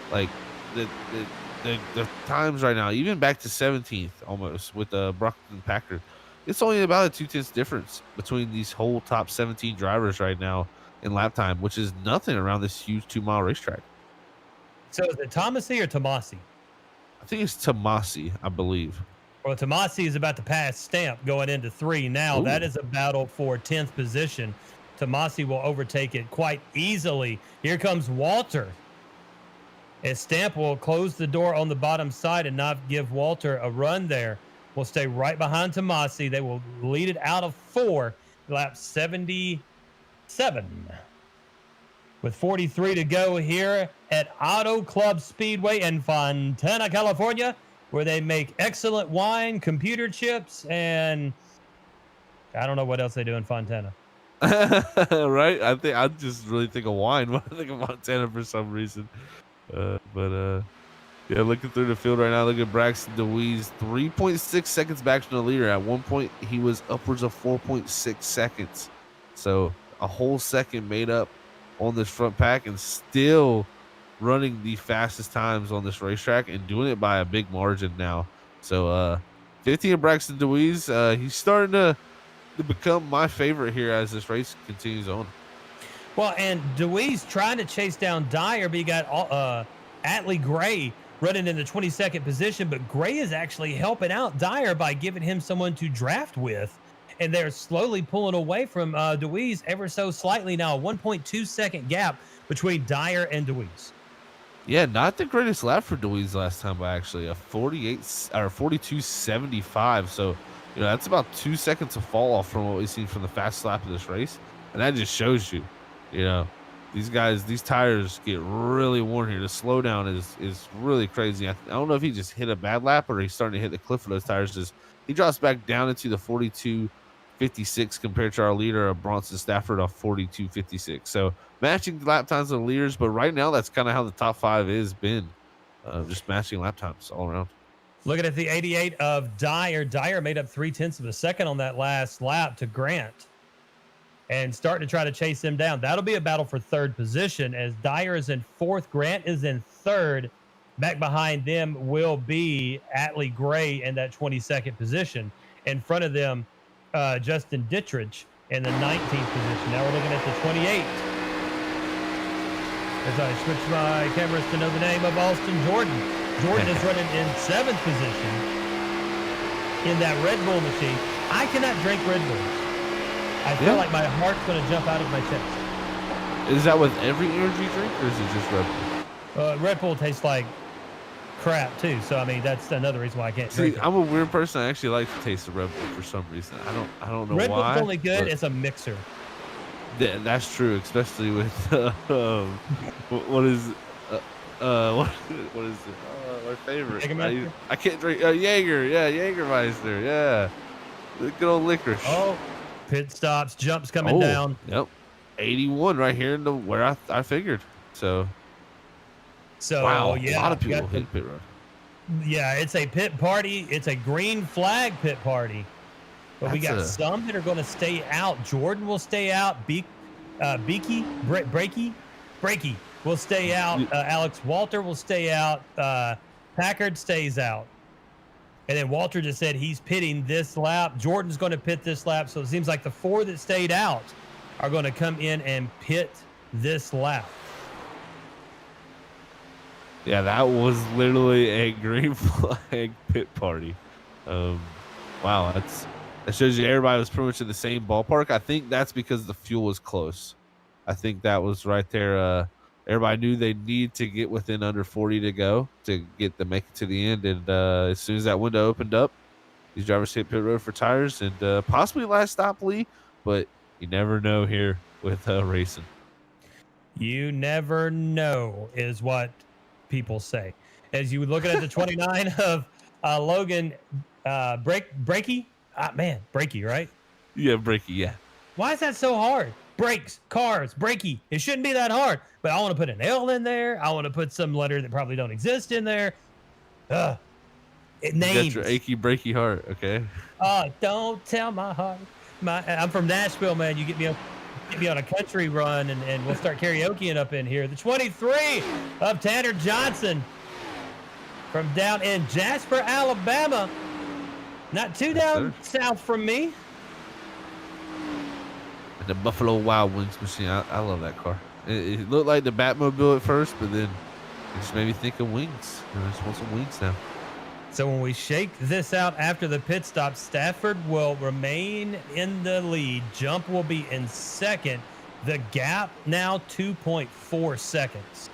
Like the times right now, even back to 17th almost with Brockton Packard, it's only about a 0.2 difference between these whole top 17 drivers right now in lap time, which is nothing around this huge 2-mile racetrack. So is it Tomasi or Tomasi? I think it's Tomasi, I believe. Well, Tomasi is about to pass Stamp going into 3 now. Ooh. That is a battle for 10th position. Tomasi will overtake it quite easily. Here comes Walter. As Stamp will close the door on the bottom side and not give Walter a run there. Will stay right behind Tomasi. They will lead it out of 4, lap 77. With 43 to go here at AutoClub Speedway in Fontana, California, where they make excellent wine, computer chips, and I don't know what else they do in Fontana. Right? I just really think of wine when I think of Montana for some reason. Yeah, looking through the field right now, look at Braxton DeWeese, 3.6 seconds back from the leader. At one point, he was upwards of 4.6 seconds. So a whole second made up on this front pack, and still running the fastest times on this racetrack and doing it by a big margin now. So 15 Braxton DeWeese, he's starting to become my favorite here as this race continues on. Well, and DeWeese trying to chase down Dyer, but you got Atlee Gray running in the 22nd position, but Gray is actually helping out Dyer by giving him someone to draft with, and they're slowly pulling away from DeWeese ever so slightly now. A 1.2 second gap between Dyer and DeWeese. Yeah, not the greatest lap for DeWeese last time, but actually a 42.75. So, that's about 2 seconds of fall off from what we've seen from the fast lap of this race. And that just shows you, these guys, these tires get really worn here. The slowdown is really crazy. I don't know if he just hit a bad lap or he's starting to hit the cliff of those tires. He drops back down into the 42.56 compared to our leader of Bronson Stafford of 42.56. So matching lap times of the leaders, but right now that's kind of how the top 5 has been, just matching lap times all around. Looking at the 88 of Dyer. Dyer made up 0.3 of a second on that last lap to Grant, and starting to try to chase him down. That'll be a battle for 3rd position as Dyer is in 4th. Grant is in 3rd. Back behind them will be Atlee Gray in that 22nd position. In front of them, Justin Dittrich in the 19th position. Now we're looking at the 28. As I switch my cameras to know the name of Austin Jordan. Jordan is running in 7th position in that Red Bull machine. I cannot drink Red Bulls. I feel like my heart's going to jump out of my chest. Is that with every energy drink, or is it just Red Bull? Red Bull tastes like crap too, so I mean that's another reason why I can't drink it. I'm a weird person. I actually like the taste of Red Bull for some reason. I don't know why. Red Bull's only good as a mixer. Yeah, that's true, especially with what is it? My favorite. I can't drink Jaeger. Yeah, Jägermeister. Yeah, the good old licorice. Oh, pit stops, jumps coming down. Yep, 81 right here in the where I figured. So wow, yeah, a lot of people hit pit road. Yeah, it's a pit party. It's a green flag pit party. But we got some that are going to stay out. Jordan will stay out. Brakey will stay out. Alex Walter will stay out. Packard stays out. And then Walter just said he's pitting this lap. Jordan's going to pit this lap. So it seems like the 4 that stayed out are going to come in and pit this lap. Yeah, that was literally a green flag pit party. Wow, that shows you everybody was pretty much in the same ballpark. I think that's because the fuel was close. I think that was right there. Everybody knew they need to get within under 40 to go to make it to the end. And as soon as that window opened up, these drivers hit pit road for tires and possibly last stop Lee, but you never know here with racing. You never know is what people say. As you look at the 29 of Logan Brakey. Brakey, right? Yeah, Brakey, yeah. Why is that so hard? Brakes, cars, Brakey. It shouldn't be that hard, but I want to put an L in there. I want to put some letter that probably don't exist in there. It names. You got your achy, breaky heart, okay? Don't tell my heart. I'm from Nashville, man. You get me on a country run, and we'll start karaokeing up in here. The 23 of Tanner Johnson from down in Jasper, Alabama. Not too down south from me. The Buffalo Wild Wings machine. I love that car. It looked like the Batmobile at first, but then it just made me think of wings. I just want some wings now. So when we shake this out after the pit stop, Stafford will remain in the lead. Jump will be in second. The gap now 2.4 seconds.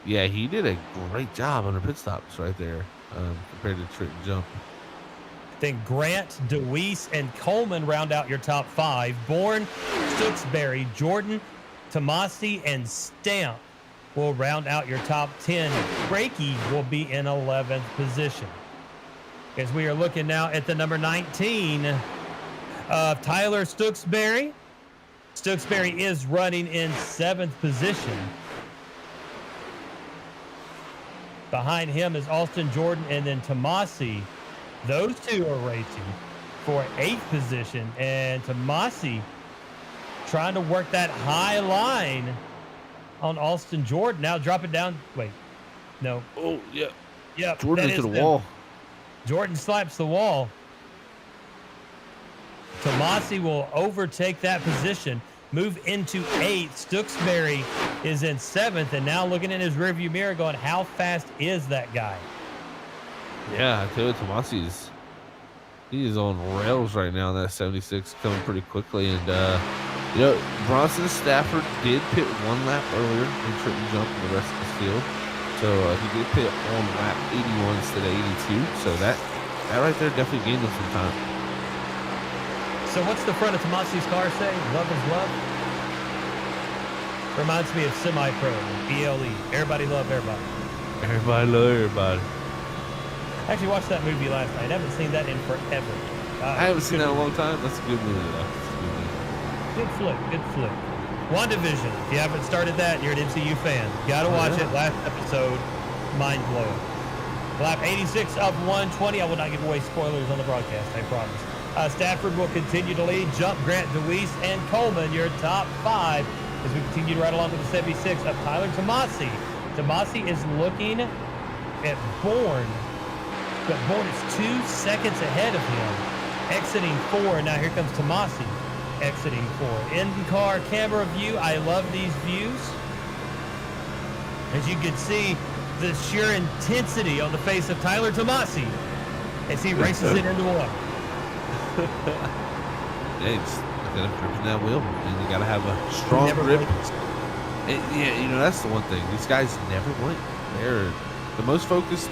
Yeah, he did a great job on the pit stops right there compared to Trenton Jump. Then Grant, DeWeese, and Coleman round out your top 5. Bourne, Stooksbury, Jordan, Tomasi, and Stamp will round out your top 10. Brakey will be in 11th position. As we are looking now at the number 19 of Tyler Stooksbury. Stooksbury is running in 7th position. Behind him is Austin Jordan and then Tomasi. Those two are racing for 8th position, and Tomasi trying to work that high line on Austin Jordan. Now drop it down. Wait, no. Oh, yeah. Yep. Jordan into the wall. Jordan slaps the wall. Tomasi will overtake that position, move into 8th. Stooksbury is in 7th, and now looking in his rearview mirror going, how fast is that guy? Yeah, I tell you, Tomasi he is on rails right now. That 76 coming pretty quickly, and Bronson Stafford did pit 1 lap earlier than Trenton Jump in the rest of the field, so he did pit on lap 81 instead of 82. So that right there definitely gained him some time. So what's the front of Tomasi's car say? Love is love. Reminds me of semi-pro, ELE. Everybody love everybody. Everybody love everybody. I actually watched that movie last night. I haven't seen that in forever. I haven't seen that in a long time. That's a good movie, though. Good flick. Good flick. WandaVision. If you haven't started that, you're an MCU fan. Gotta watch it. Last episode, mind blowing. Lap 86 of 120. I will not give away spoilers on the broadcast, I promise. Stafford will continue to lead. Jump, Grant, DeWeese, and Coleman, your top 5, as we continue to ride along with the 76 of Tyler Tomasi. Tomasi is looking at Bourne, but Bourne is 2 seconds ahead of him, exiting 4. Now here comes Tomasi, exiting 4. In-car camera view. I love these views. As you can see, the sheer intensity on the face of Tyler Tomasi as he races it into 1. Yeah, just gotta grip that wheel, and you gotta have a strong grip. Yeah, that's the one thing. These guys never blink. They're the most focused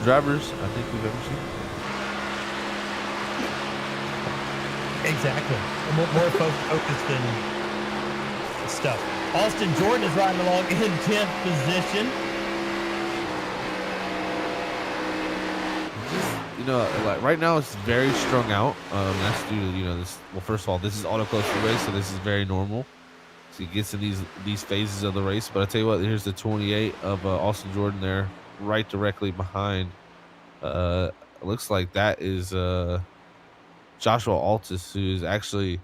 drivers I think we've ever seen. Exactly. More focused than stuff. Austin Jordan is riding along in 10th position. Like right now it's very strung out. That's due to this. Well, first of all, this is AutoClub race, so this is very normal. So he gets in these phases of the race. But I tell you what, here's the 28 of Austin Jordan there, right directly behind. It looks like that is Joshua Altus, who is actually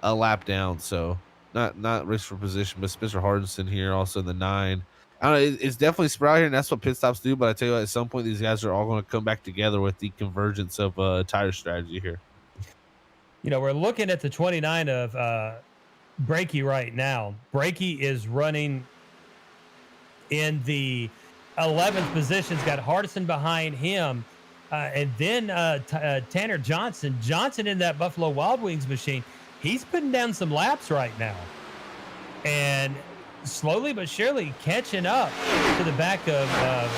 a lap down. So not race for position, but Spencer Hardison here also in the 9. I don't know, it's definitely spread out here, and that's what pit stops do. But I tell you what, at some point, these guys are all going to come back together with the convergence of tire strategy here. We're looking at the 29 of Brakey right now. Brakey is running in the 11th position. He's got Hardison behind him. And then Tanner Johnson. Johnson in that Buffalo Wild Wings machine. He's putting down some laps right now. And slowly but surely catching up to the back of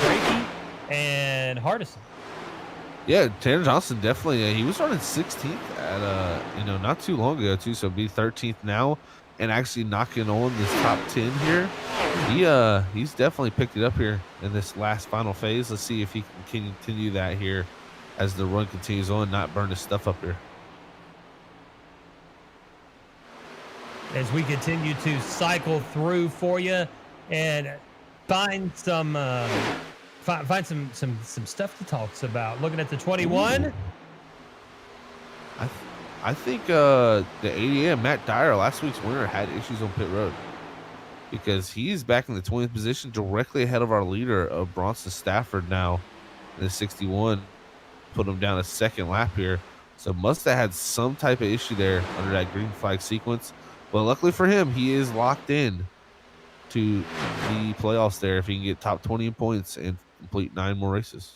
Brakey and Hardison. Yeah, Tanner Johnson definitely. He was running 16th at not too long ago too, so be 13th now, and actually knocking on this top 10 here. He's definitely picked it up here in this last final phase. Let's see if he can continue that here as the run continues on, not burn his stuff up here. As we continue to cycle through for you and find some some stuff to talk about. Looking at the 21. Ooh. I think the 80M Matt Dyer, last week's winner, had issues on pit road because he's back in the 20th position, directly ahead of our leader of Bronson Stafford now in the 61. Put him down a second lap here, so must have had some type of issue there under that green flag sequence. Well, luckily for him, he is locked in to the playoffs there if he can get top 20 in points and complete 9 more races.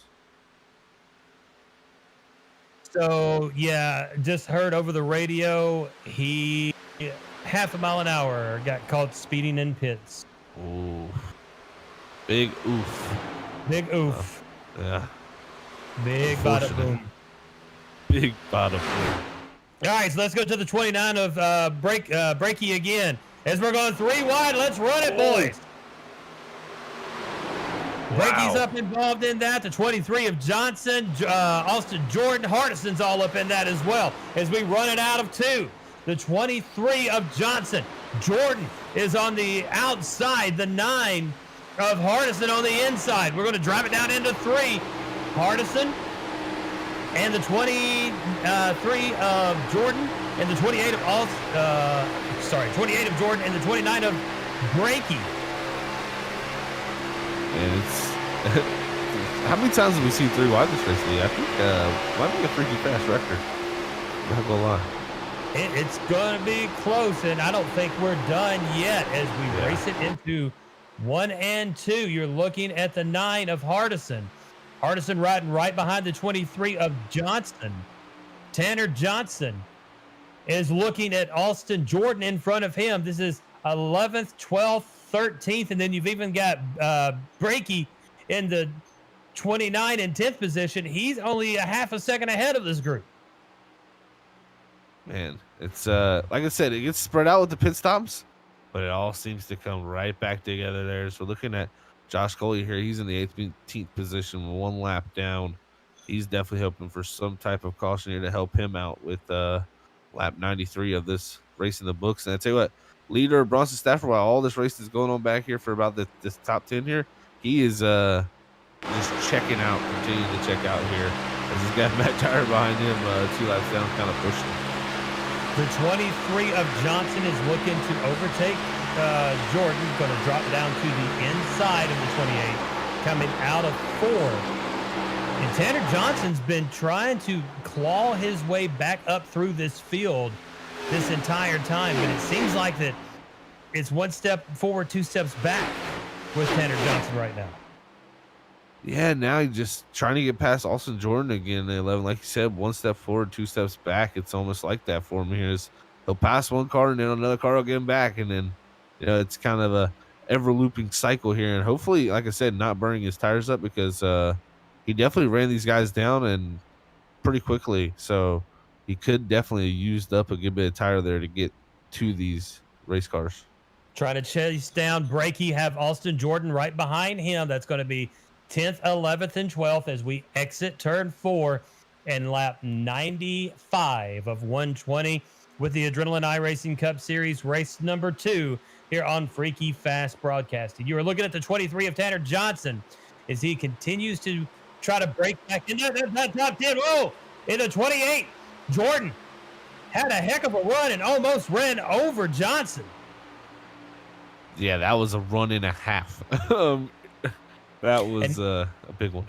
So yeah, just heard over the radio he half a mile an hour got caught speeding in pits. Ooh, big oof. Big Uh, oof. yeah, Big bada unfortunate. boom. Big bottom. Boom. All right, so let's go to the 29 of Breaky again. As we're going 3 wide, let's run it, boys. Breaky's Wow. up involved in that. The 23 of Johnson, Austin Jordan, Hardison's all up in that as well. As we run it out of 2, the 23 of Johnson, Jordan is on the outside. The 9 of Hardison on the inside. We're going to drive it down into 3. Hardison and the 23 of Jordan and the 28 of 28 of Jordan and the 29 of Breaky. And it's how many times have we seen 3 wide this race? I think might be a freaky fast record. I'm not gonna lie. It's going to be close, and I don't think we're done yet as we race it into 1 and 2. You're looking at the 9 of Hardison. Hardison riding right behind the 23 of Johnson. Tanner Johnson is looking at Austin Jordan in front of him. This is 11th, 12th, 13th, and then you've even got Breaky in the 29 and 10th position. He's only a half a second ahead of this group. Man, it's like I said, it gets spread out with the pit stops, but it all seems to come right back together there. So we're looking at Josh Coley here. He's in the 18th position, 1 lap down. He's definitely hoping for some type of caution here to help him out with lap 93 of this race in the books. And I tell you what, leader Bronson Stafford, while all this race is going on back here for about this top 10 here, he is just checking out, continuing to check out here as he's got Matt Tire behind him, 2 laps down, kind of pushing. The 23 of Johnson is looking to overtake Jordan. Going to drop down to the inside of the 28, coming out of 4. And Tanner Johnson's been trying to claw his way back up through this field this entire time, but it seems like that it's 1 step forward, 2 steps back with Tanner Johnson right now. Yeah, now he's just trying to get past Austin Jordan again at 11. Like you said, 1 step forward, 2 steps back. It's almost like that for him here. He'll pass one car and then another car will get him back. And then, it's kind of a ever-looping cycle here. And hopefully, like I said, not burning his tires up because he definitely ran these guys down and pretty quickly. So he could definitely have used up a good bit of tire there to get to these race cars. Trying to chase down Breaky, have Austin Jordan right behind him. That's going to be 10th, 11th, and 12th as we exit turn 4 and lap 95 of 120 with the Adrenaline iRacing Cup Series race number 2 here on Freaky Fast Broadcasting. You are looking at the 23 of Tanner Johnson as he continues to try to break back into that top 10. Whoa! In the 28, Jordan had a heck of a run and almost ran over Johnson. Yeah, that was a run and a half. That was a big one.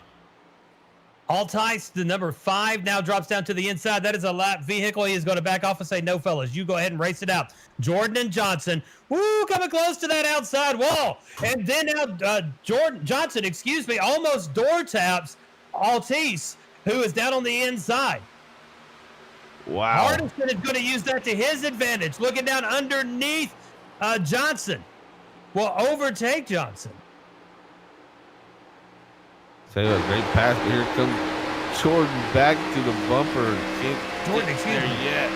Altice, the number 5, now drops down to the inside. That is a lap vehicle. He is going to back off and say, no, fellas, you go ahead and race it out. Jordan and Johnson, coming close to that outside wall. And then now Johnson, almost door taps Altice, who is down on the inside. Wow. Hardison is going to use that to his advantage. Looking down underneath Johnson. Will overtake Johnson. Tell you what, great pass, but here comes Jordan back to the bumper. Can't Jordan, get there yet.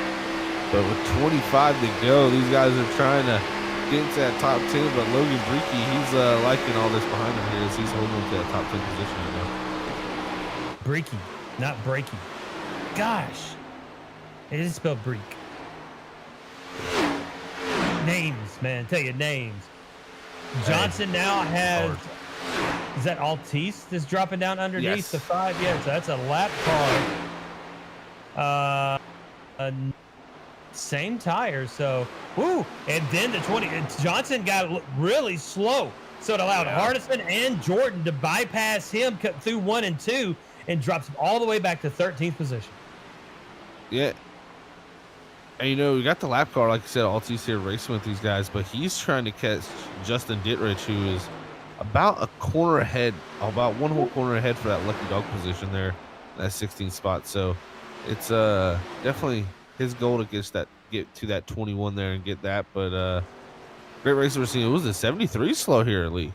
But with 25 to go, these guys are trying to get into that top 10. But Logan Breaky, he's liking all this behind him here as he's holding on to that top 10 position right now. Breaky, not Breaky. Gosh, it is spelled Break. Names, man, tell you names. Johnson now has. Is that Altice that's dropping down underneath the 5? Yeah, so that's a lap car. Same tire. So, and then the 20. Johnson got really slow. So it allowed Hardison and Jordan to bypass him, cut through 1 and 2, and drops him all the way back to 13th position. Yeah. And, we got the lap car, like you said, Altice here racing with these guys, but he's trying to catch Justin Dittrich, who is about a corner ahead, about 1 whole corner ahead for that lucky dog position there, that 16th spot. So It's definitely his goal to get to that 21 there and get that. But great race we're seeing. It was a 73 slow here, Lee.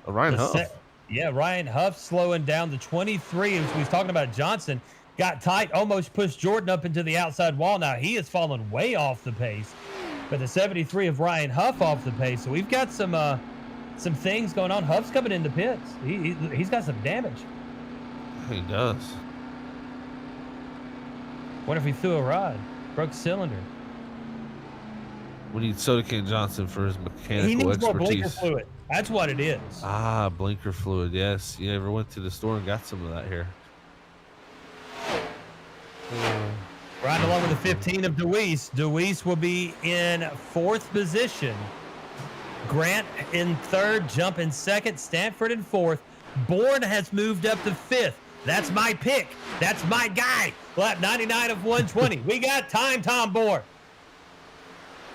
Ryan The Huff. set, yeah, Ryan Huff slowing down the 23. As we was talking about Johnson, got tight, almost pushed Jordan up into the outside wall. Now he has fallen way off the pace, but the 73 of Ryan Huff off the pace. So we've got some things going on. Huff's coming into pits. He's got some damage. He does. What if he threw a rod, broke cylinder? We need Soda Can Johnson for his He mechanical needs more blinker expertise. fluid. That's what it is. Ah, blinker fluid. Yes, you ever went to the store and got some of that here? Riding along with the 15 of Deweese. Deweese will be in 4th position. Grant in 3rd, Jump in 2nd, Stanford in 4th. Bourne has moved up to 5th. That's my pick. That's my guy. Lap 99 of 120. We got time, Tom Bourne.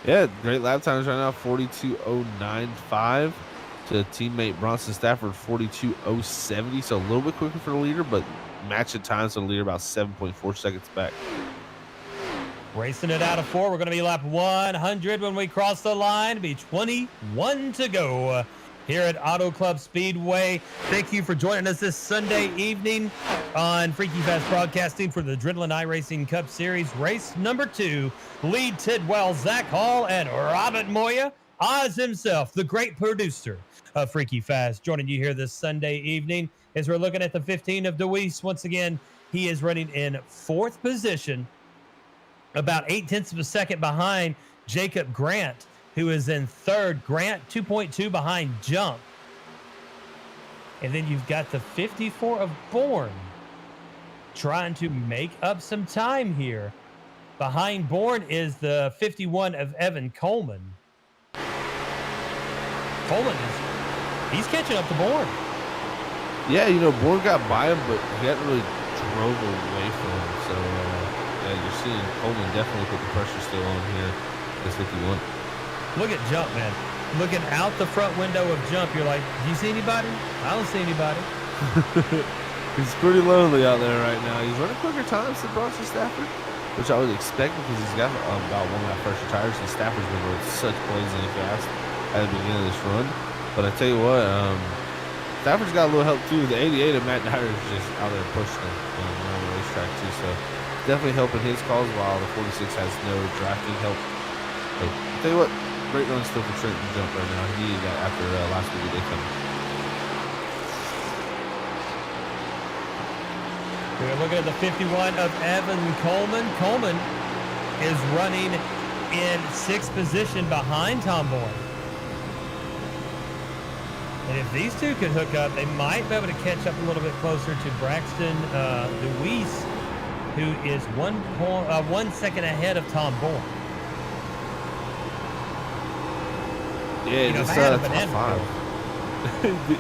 Yeah, great lap times right now. 42.095 to teammate Bronson Stafford. 42.070. So a little bit quicker for the leader, but match at times for the leader about 7.4 seconds back. Racing it out of 4. We're going to be lap 100 when we cross the line. It'll be 21 to go here at Auto Club Speedway. Thank you for joining us this Sunday evening on Freaky Fast Broadcasting for the Adrenaline iRacing Cup Series. Race number 2. Lee Tidwell, Zach Hall, and Robert Moya. Oz himself, the great producer of Freaky Fast, joining you here this Sunday evening as we're looking at the 15 of Deweese. Once again, he is running in 4th position, about 0.8 of a second behind Jacob Grant, who is in 3rd. Grant 2.2 behind Jump. And then you've got the 54 of Bourne trying to make up some time here. Behind Bourne is the 51 of Evan Coleman. He's catching up to Bourne. Yeah, Bourne got by him, but he hadn't really drove away from him. So, yeah, you're seeing Coleman definitely put the pressure still on here. This 51. Look at Jump, man. Looking out the front window of Jump, you're like, do you see anybody? I don't see anybody. He's pretty lonely out there right now. He's running quicker times than Bronson Stafford, which I would expect because he's got about one of my first tires, and Stafford's been running such blazingly fast at the beginning of this run. But I tell you what, Stafford's got a little help too. The 88 of Matt Dyer is just out there pushing him on the racetrack too. So definitely helping his cause, while the 46 has no drafting help. But I tell you what, great run still for Trenton Jump right now. He needed that after last week they come. We're looking at the 51 of Evan Coleman. Coleman is running in 6th position behind Tom Bourne. And if these two could hook up, they might be able to catch up a little bit closer to Braxton Deweese, who is 1 second ahead of Tom Bourne. Yeah, just top 5.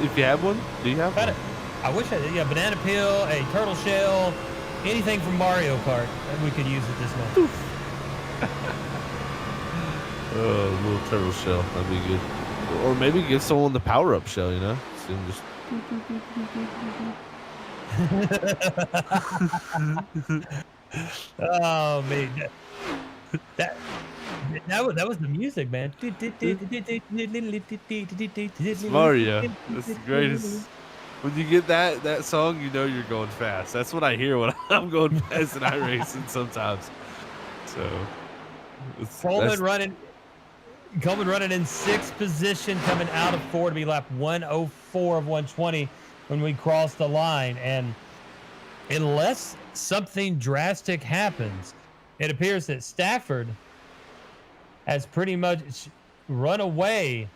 If you have one, do you have one? I wish I did. Yeah, banana peel, a turtle shell, anything from Mario Kart that we could use at this moment. Oh, a little turtle shell. That'd be good. Or maybe get someone the power-up shell, See them just... Oh, man. That was the music, man. It's Mario. That's the greatest. When you get that song, you're going fast. That's what I hear when I'm going fast in iRacing sometimes. So, Coleman running in 6th position, coming out of 4 to be lap 104 of 120 when we cross the line. And unless something drastic happens, it appears that Stafford has pretty much run away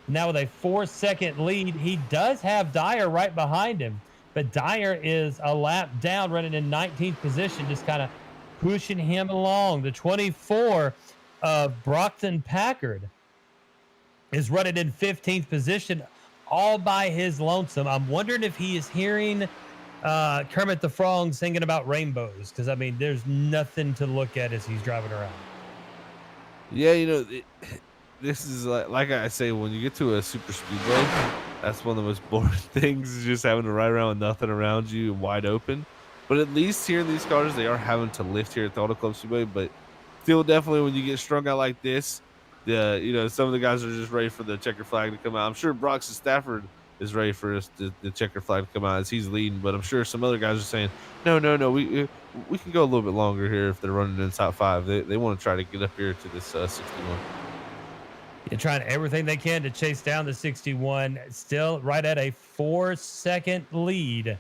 now with a 4-second lead. He does have Dyer right behind him, but Dyer is a lap down, running in 19th position, just kind of pushing him along. The 24 of Brockton Packard is running in 15th position all by his lonesome. I'm wondering if he is hearing Kermit the Frog singing about rainbows, because, I mean, there's nothing to look at as he's driving around. Yeah, this is like I say, when you get to a super speedway, that's one of the most boring things, is just having to ride around with nothing around you and wide open. But at least here in these cars, they are having to lift here at the Auto Club Speedway. But still, definitely when you get strung out like this, some of the guys are just ready for the checker flag to come out. I'm sure Brox and Stafford is ready for the checker flag to come out as he's leading. But I'm sure some other guys are saying, no, no, no, we can go a little bit longer here if they're running in the top five. They want to try to get up here to this 61. You're trying everything they can to chase down the 61. Still right at a 4-second lead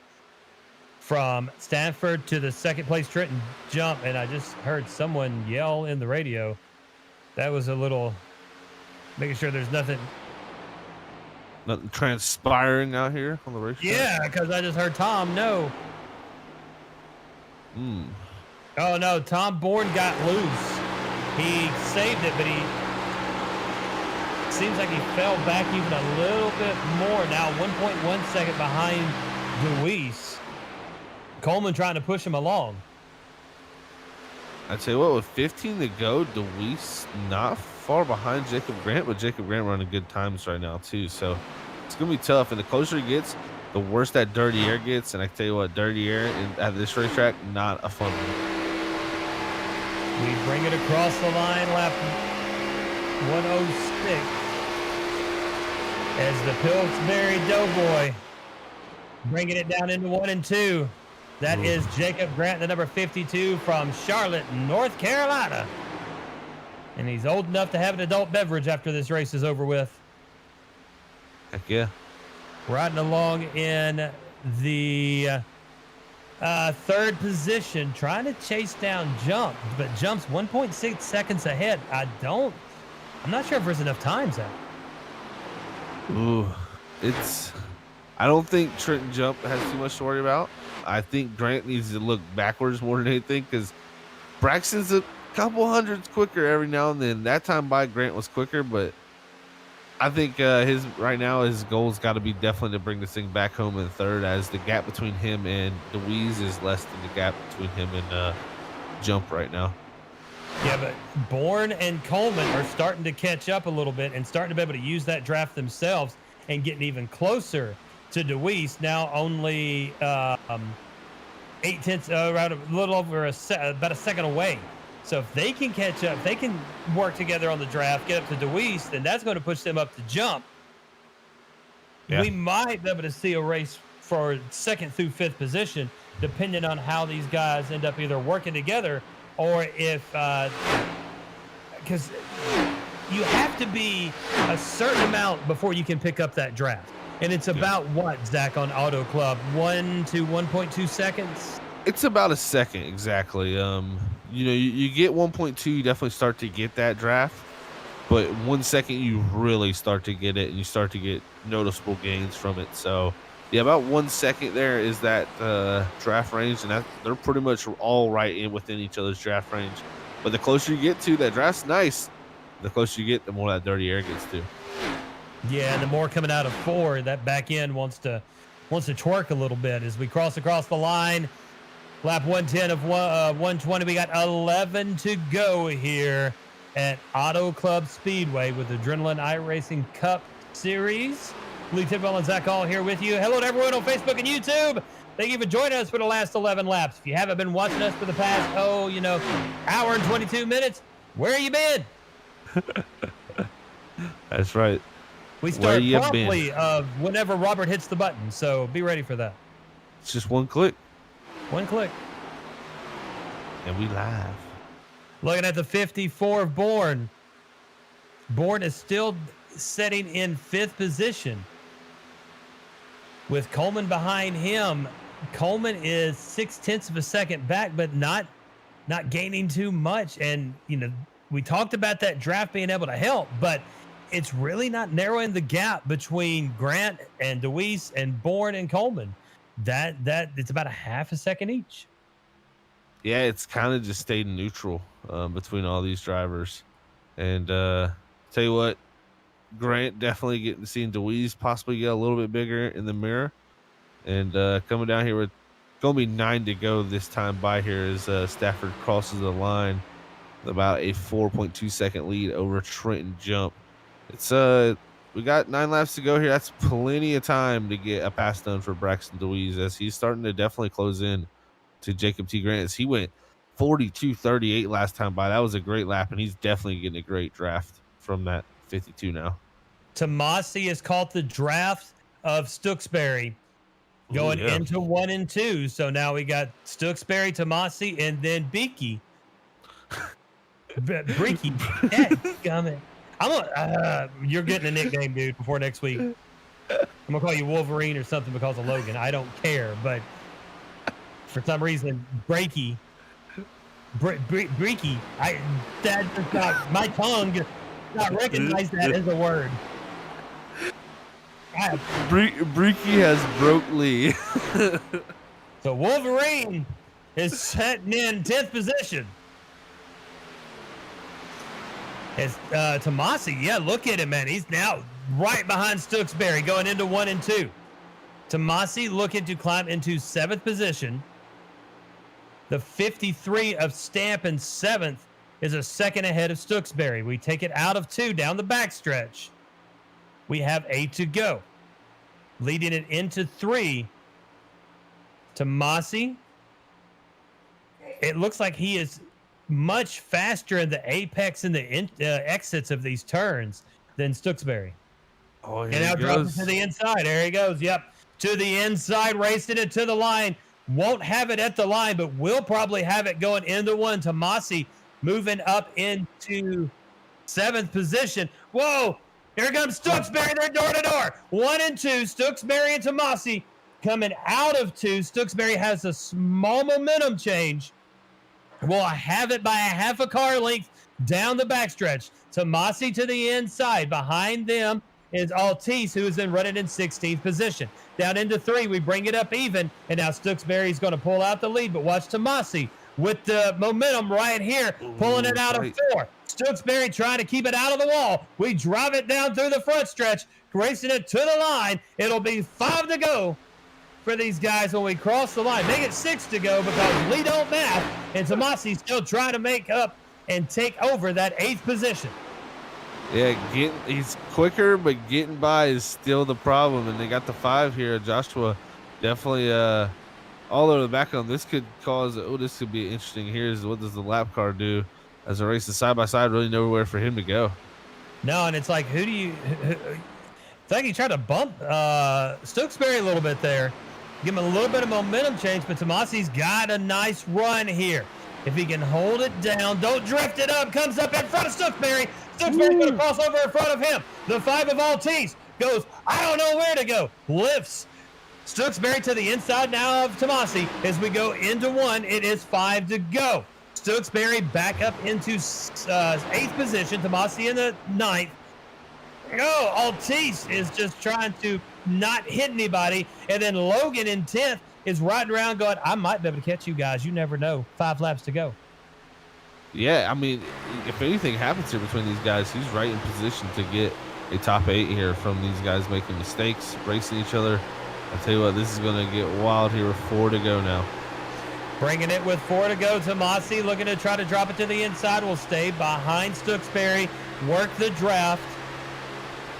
from Stanford to the second place Trenton jump. And I just heard someone yell in the radio. That was a little making sure there's nothing transpiring out here on the racetrack. Yeah, because I just heard Tom. No. Oh no, Tom Bourne got loose. He saved it, but he seems like he fell back even a little bit more. Now 1.1 second behind Deweese. Coleman trying to push him along. I tell you what, with 15 to go, Deweese not far behind Jacob Grant, but Jacob Grant running good times right now too. So it's gonna be tough. And the closer he gets, the worse that dirty air gets. And I tell you what, dirty air at this racetrack, not a fun one. We bring it across the line, lap 106. As the Pillsbury Doughboy bringing it down into 1 and 2. That is Jacob Grant, the number 52 from Charlotte, North Carolina. And he's old enough to have an adult beverage after this race is over with. Heck yeah. Riding along in the third position, trying to chase down Jump, but Jump's 1.6 seconds ahead. I'm not sure if there's enough times out. Ooh, I don't think Trenton Jump has too much to worry about. I think Grant needs to look backwards more than anything because Braxton's a couple hundreds quicker every now and then. That time by Grant was quicker, but I think his goal's got to be definitely to bring this thing back home in third, as the gap between him and Deweese is less than the gap between him and Jump right now. Yeah, but Bourne and Coleman are starting to catch up a little bit and starting to be able to use that draft themselves and getting even closer to Deweese. Now only 0.8, around a little over about a second away. So if they can catch up, if they can work together on the draft, get up to Deweese, then that's going to push them up to Jump. Yeah. We might be able to see a race for second through fifth position, depending on how these guys end up either working together or if, because you have to be a certain amount before you can pick up that draft. And it's about what, Zach, on Auto Club? 1 to 1.2 seconds? It's about a second, exactly. You get 1.2, you definitely start to get that draft. But 1 second, you really start to get it, and you start to get noticeable gains from it. So, yeah, about 1 second there is that draft range, and they're pretty much all right in within each other's draft range. But the closer you get to that draft's nice. The closer you get, the more that dirty air gets to. Yeah, and the more coming out of 4, that back end wants to twerk a little bit as we cross across the line. Lap 110 of 120. We got 11 to go here at Auto Club Speedway with Adrenaline iRacing Cup Series. Lee Tidwell and Zach all here with you. Hello to everyone on Facebook and YouTube. Thank you for joining us for the last 11 laps. If you haven't been watching us for the past, hour and 22 minutes, where you been? That's right. We start promptly whenever Robert hits the button, so be ready for that. It's just one click. One click. And we live. Looking at the 54 of Bourne. Bourne is still sitting in 5th position with Coleman behind him. Coleman is 0.6 of a second back, but not gaining too much. And, we talked about that draft being able to help, but it's really not narrowing the gap between Grant and Deweese and Bourne and Coleman. That it's about a half a second each. Yeah, it's kind of just stayed neutral between all these drivers. And tell you what, Grant definitely getting to see Deweese possibly get a little bit bigger in the mirror. And coming down here with going to be 9 to go this time by here as Stafford crosses the line. About a 4.2 second lead over Trenton Jump. It's we got 9 laps to go here. That's plenty of time to get a pass done for Braxton Deweese as he's starting to definitely close in to Jacob T. Grant. He went 42.38 last time by. That was a great lap, and he's definitely getting a great draft from that 52 now. Tomasi has caught the draft of Stooksbury going into 1 and 2. So now we got Stooksbury, Tomasi, and then Beaky. Breaky. You're getting a nickname, dude, before next week. I'm gonna call you Wolverine or something because of Logan. I don't care, but for some reason, Breaky. Breaky. That does not. My tongue does not recognize that as a word. Breaky has broke Lee. So Wolverine is setting in 10th position. It's Tomasi. Yeah, look at him, man. He's now right behind Stooksbury going into 1 and 2. Tomasi looking to climb into 7th position. The 53 of Stamp in 7th is a second ahead of Stooksbury. We take it out of 2 down the backstretch. We have 8 to go. Leading it into 3. Tomasi. It looks like he is much faster in the apex and the exits of these turns than Stooksbury. Oh, and now dropping to the inside. There he goes. Yep. To the inside, racing it to the line. Won't have it at the line, but will probably have it going into 1. Tomasi moving up into 7th position. Whoa. Here comes Stooksbury. They're door to door. 1 and 2. Stooksbury and Tomasi coming out of 2. Stooksbury has a small momentum change. Will have it by a half a car length down the backstretch. Tomasi to the inside. Behind them is Altice, who is then running in 16th position. Down into 3, we bring it up even, and now Stooksbury's going to pull out the lead, but watch Tomasi with the momentum right here, pulling it out of 4. Stooksbury trying to keep it out of the wall. We drive it down through the front stretch, racing it to the line. It'll be 5 to go for these guys when we cross the line. Make it 6 to go because Lee don't math, and Tomasi still trying to make up and take over that 8th position. Yeah, he's quicker, but getting by is still the problem. And they got the 5 here. Joshua definitely all over the back on this could cause. This could be interesting. Here's what does the lap car do as a race side by side. Really nowhere for him to go. No, and it's like I think he tried to bump Stooksbury a little bit there. Give him a little bit of momentum change, but Tomasi's got a nice run here. If he can hold it down, don't drift it up, comes up in front of Stooksbury. Stooksbury's going to cross over in front of him. The 5 of Altice goes, I don't know where to go. Lifts Stooksbury to the inside now of Tomasi as we go into 1. It is 5 to go. Stooksbury back up into 8th position. Tomasi in the 9th. Oh, Altice is just trying to not hit anybody. And then Logan in 10th is riding around going, I might be able to catch you guys. You never know. 5 laps to go. Yeah, I mean, if anything happens here between these guys, he's right in position to get a top 8 here from these guys making mistakes, racing each other. I'll tell you what, this is going to get wild here with 4 to go now. Bringing it with 4 to go. Tomasi looking to try to drop it to the inside. Will stay behind Stooksbury. Work the draft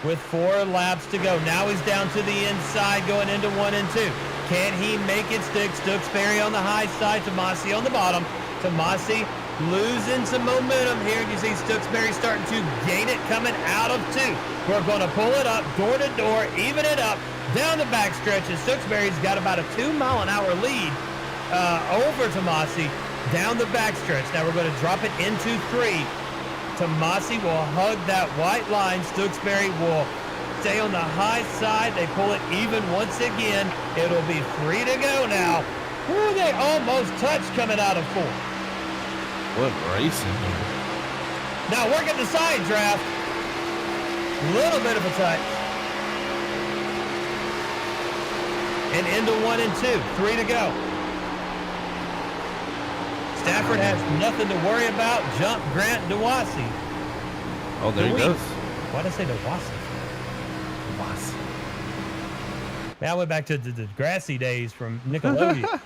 with 4 laps to go. Now he's down to the inside going into 1 and 2. Can he make it stick? Stooksbury on the high side. Tomasi on the bottom. Tomasi losing some momentum here. You see Stooksbury starting to gain it coming out of 2. We're going to pull it up door to door, even it up down the backstretch. And Stooksbury's got about a 2-mile-an-hour lead over Tomasi down the backstretch. Now we're going to drop it into 3. Tomasi will hug that white line. Stooksbury will stay on the high side. They pull it even once again. It'll be 3 to go now. Ooh, they almost touched coming out of 4. What racing here. Now working the side draft. Little bit of a touch. And into 1 and 2. 3 to go. Stafford has nothing to worry about. Jump Grant Dewasi. Oh, there he goes. Why did I say Dewasi? Man, I went back to the grassy days from Nickelodeon.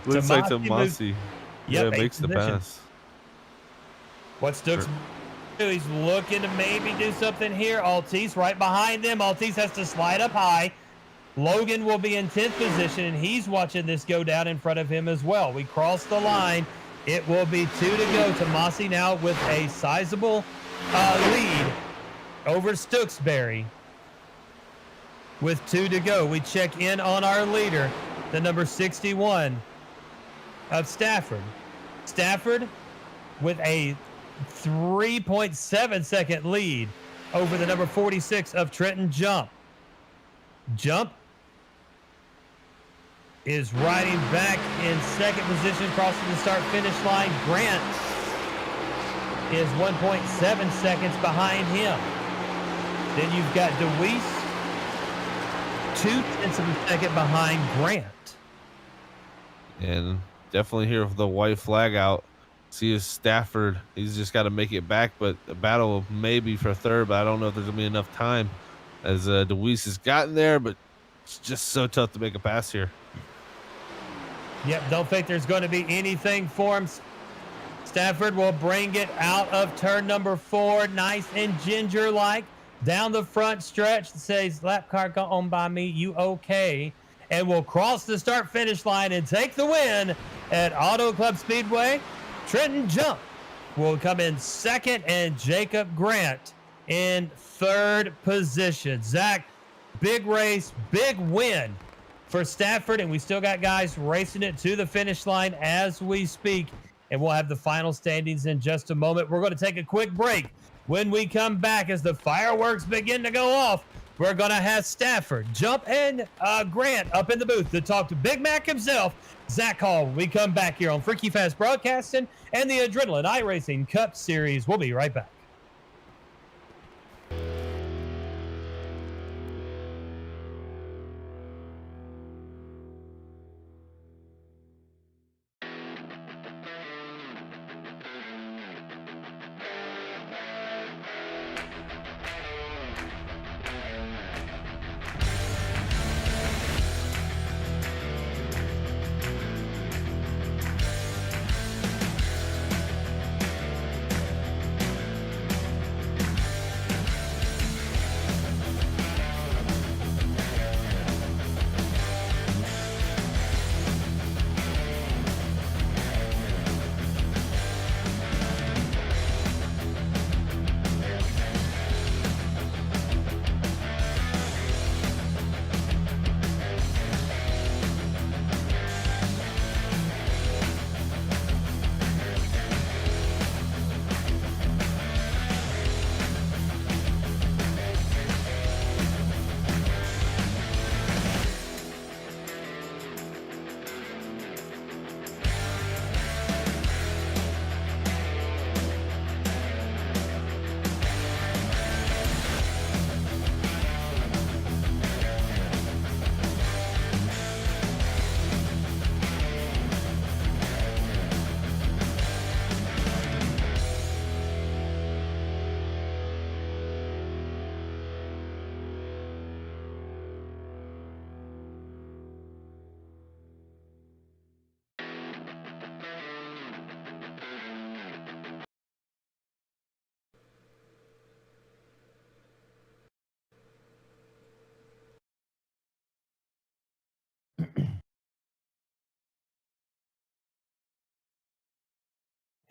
Looks like Tomasi. Yeah, makes the pass. What Stooks do? He's looking to maybe do something here. Altice right behind them. Altice has to slide up high. Logan will be in 10th position, and he's watching this go down in front of him as well. We cross the line. It will be 2 to go. Tomasi now with a sizable lead over Stooksbury. With 2 to go, we check in on our leader, the number 61 of Stafford. Stafford with a 3.7 second lead over the number 46 of Trenton Jump. Jump is riding back in second position, crossing the start-finish line. Grant is 1.7 seconds behind him. Then you've got DeWeese, 0.2 of a second behind Grant. And definitely here with the white flag out. See his Stafford. He's just got to make it back, but the battle maybe for third, but I don't know if there's going to be enough time as DeWeese has gotten there, but it's just so tough to make a pass here. Yep, don't think there's going to be anything for him. Stafford will bring it out of turn number 4, nice and ginger-like, down the front stretch. It says, lap car go on by me, you okay? And will cross the start-finish line and take the win at Auto Club Speedway. Trenton Jump will come in second, and Jacob Grant in third position. Zach, big race, big win for Stafford, and we still got guys racing it to the finish line as we speak, and we'll have the final standings in just a moment. We're going to take a quick break. When we come back, as the fireworks begin to go off, we're going to have Stafford, Jump, and Grant up in the booth to talk to Big Mac himself, Zach Hall. When we come back here on Freaky Fast Broadcasting and the Adrenaline iRacing Cup Series. We'll be right back.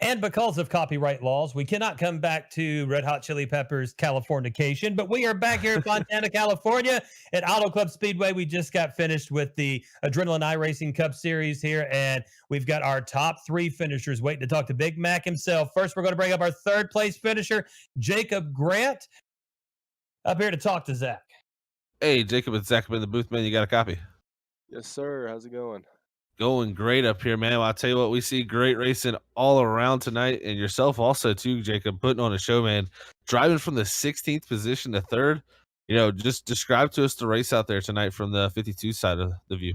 And because of copyright laws, we cannot come back to Red Hot Chili Peppers Californication, but we are back here in Fontana, California at Auto Club Speedway. We just got finished with the Adrenaline iRacing Cup Series here, and we've got our top 3 finishers waiting to talk to Big Mac himself. First, we're going to bring up our third place finisher, Jacob Grant, up here to talk to Zach. Hey, Jacob and Zach in the booth, man. You got a copy? Yes, sir. How's it going? Going great up here, man. Well, I'll tell you what, we see great racing all around tonight, and yourself also too, Jacob, putting on a show, man. Driving from the 16th position to third. Just describe to us the race out there tonight from the 52 side of the view.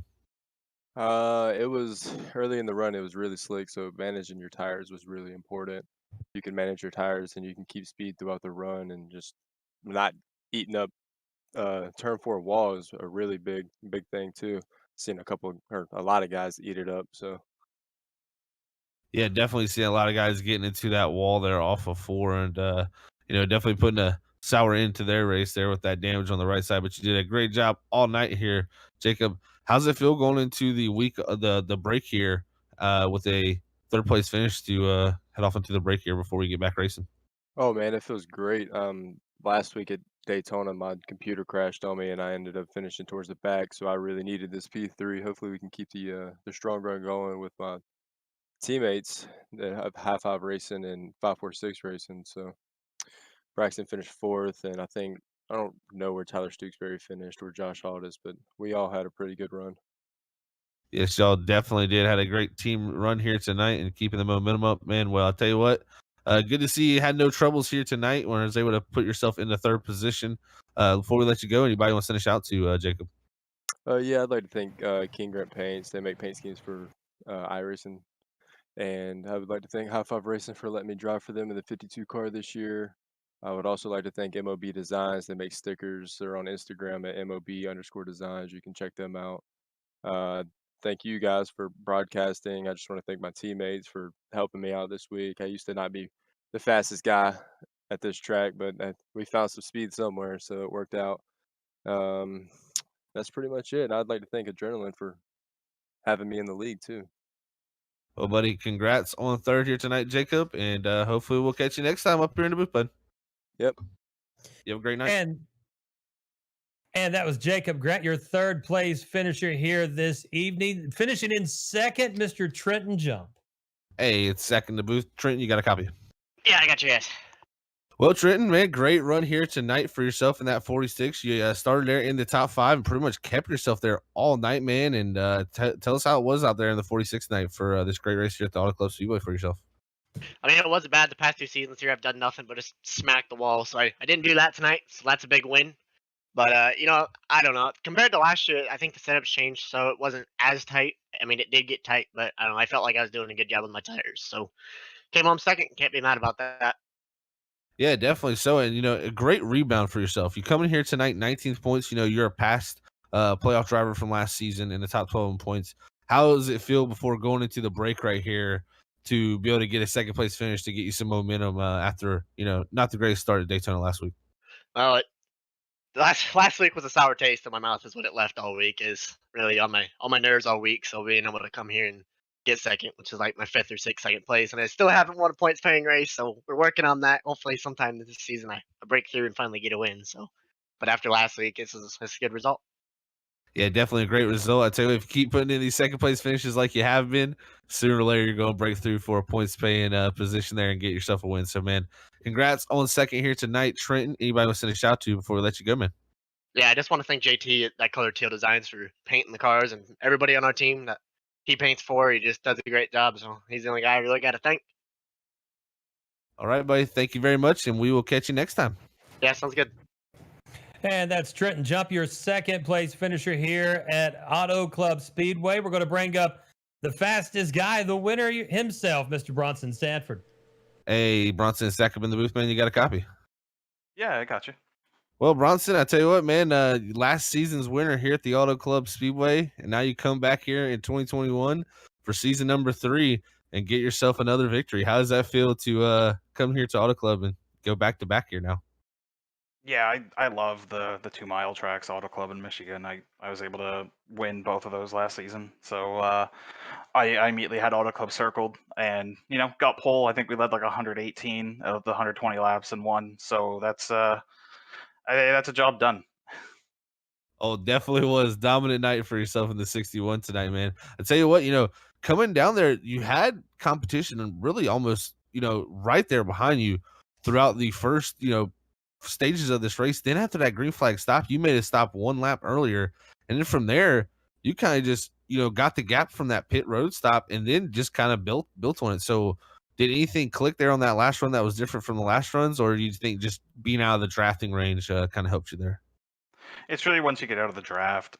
It was early in the run. It was really slick, so managing your tires was really important. You can manage your tires and you can keep speed throughout the run and just not eating up turn 4 wall is a really big thing too. Seen a lot of guys eat it up. So Yeah, definitely seeing a lot of guys getting into that wall there off of 4, and definitely putting sour into their race there with that damage on the right side. But you did a great job all night here, Jacob. How's it feel going into the week, the break here, with a third place finish to head off into the break here before we get back racing? Oh man, it feels great. Last week at Daytona, my computer crashed on me, and I ended up finishing towards the back. So I really needed this P3. Hopefully, we can keep the strong run going with my teammates that have half five racing and 546 racing. So Braxton finished fourth, and I don't know where Tyler Stooksbury finished or Josh Aldis, but we all had a pretty good run. Yes, y'all definitely did. Had a great team run here tonight and keeping the momentum up, man. Well, I'll tell you what, good to see you had no troubles here tonight when I was able to put yourself in the third position. Before we let you go, anybody want to send a shout to Jacob? Yeah, I'd like to thank King Grant Paints. They make paint schemes for iRacing. And I would like to thank High Five Racing for letting me drive for them in the 52 car this year. I would also like to thank MOB Designs. They make stickers. They're on Instagram at MOB_designs. You can check them out. Uh, Thank you guys for broadcasting. I just want to thank my teammates for helping me out this week. I used to not be the fastest guy at this track, but we found some speed somewhere, so it worked out. Um, that's pretty much it. I'd like to thank Adrenaline for having me in the league too. Well, buddy, congrats on third here tonight, Jacob, and hopefully we'll catch you next time up here in the booth, bud. Yep. You have a great night. And that was Jacob Grant, your third place finisher here this evening. Finishing in second, Mr. Trenton Jump. Hey, it's second to booth. Trenton, you got a copy. Yeah, I got you guys. Well, Trenton, man, great run here tonight for yourself in that 46. You started there in the top 5 and pretty much kept yourself there all night, man. And tell us how it was out there in the 46 night for this great race here at the Auto Club Speedway for yourself. I mean, it wasn't bad the past 2 seasons here. I've done nothing but just smack the wall. So I didn't do that tonight. So that's a big win. But, I don't know. Compared to last year, I think the setup's changed. So it wasn't as tight. I mean, it did get tight, but I don't know. I felt like I was doing a good job with my tires. So came home second. Can't be mad about that. Yeah, definitely so. And, a great rebound for yourself. You come in here tonight, 19th points. You're a past playoff driver from last season in the top 12 in points. How does it feel before going into the break right here to be able to get a second place finish to get you some momentum after, not the greatest start at Daytona last week? Well, last week was a sour taste in my mouth is what it left all week, is really on my nerves all week. So being able to come here and get second, which is like my 5th or 6th second place, and I still haven't won a points paying race, so we're working on that. Hopefully sometime this season I break through and finally get a win. So but after last week it's a good result. Yeah, definitely a great result. I tell you, if you keep putting in these second place finishes like you have been, sooner or later you're going to break through for a points paying position there and get yourself a win. So, man, congrats on second here tonight, Trenton. Anybody want to send a shout to before we let you go, man? Yeah, I just want to thank JT at that Color Teal Designs for painting the cars, and everybody on our team that he paints for. He just does a great job, so he's the only guy I really got to thank. All right, buddy. Thank you very much, and we will catch you next time. Yeah, sounds good. And that's Trenton Jump, your second place finisher here at Auto Club Speedway. We're going to bring up the fastest guy, the winner himself, Mr. Bronson Stanford. Hey, Bronson Sackup in the booth, man. You got a copy? Yeah, I got you. Well, Bronson, I tell you what, man, last season's winner here at the Auto Club Speedway, and now you come back here in 2021 for season number 3 and get yourself another victory. How does that feel to come here to Auto Club and go back to back here now? Yeah, I love the 2 mile tracks, Auto Club in Michigan. I was able to win both of those last season. So I immediately had Auto Club circled and, got pole. I think we led like 118 of the 120 laps and won. So that's a job done. Oh, definitely was dominant night for yourself in the 61 tonight, man. I tell you what, coming down there, you had competition and really almost, right there behind you throughout the first, stages of this race. Then after that green flag stop, you made a stop 1 lap earlier. And then from there, you kind of just, got the gap from that pit road stop and then just kind of built on it. So did anything click there on that last run that was different from the last runs, or do you think just being out of the drafting range kind of helped you there? It's really once you get out of the draft.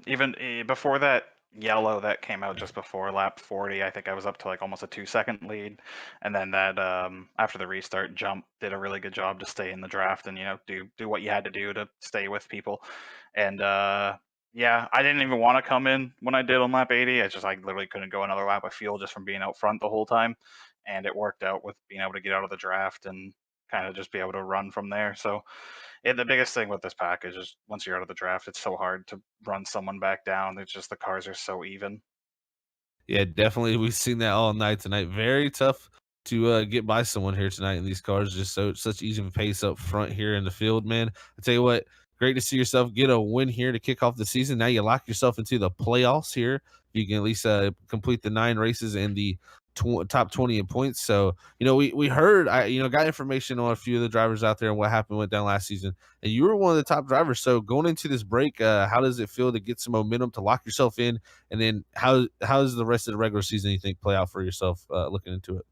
Even before that yellow that came out just before lap 40, I think I was up to like almost a 2-second lead, and then that after the restart, Jump did a really good job to stay in the draft and do what you had to do to stay with people. And yeah, I didn't even want to come in when I did on lap 80. I literally couldn't go another lap of fuel just from being out front the whole time, and it worked out with being able to get out of the draft and kind of just be able to run from there. So the biggest thing with this package is once you're out of the draft, it's so hard to run someone back down. It's just the cars are so even. Yeah, definitely. We've seen that all night tonight. Very tough to get by someone here tonight in these cars. Just such easy pace up front here in the field, man. I tell you what, great to see yourself get a win here to kick off the season. Now you lock yourself into the playoffs here. You can at least complete the 9 races in the top 20 in points. So, we heard, got information on a few of the drivers out there and what went down last season. And you were one of the top drivers. So going into this break, how does it feel to get some momentum to lock yourself in? And then how does the rest of the regular season, you think, play out for yourself looking into it?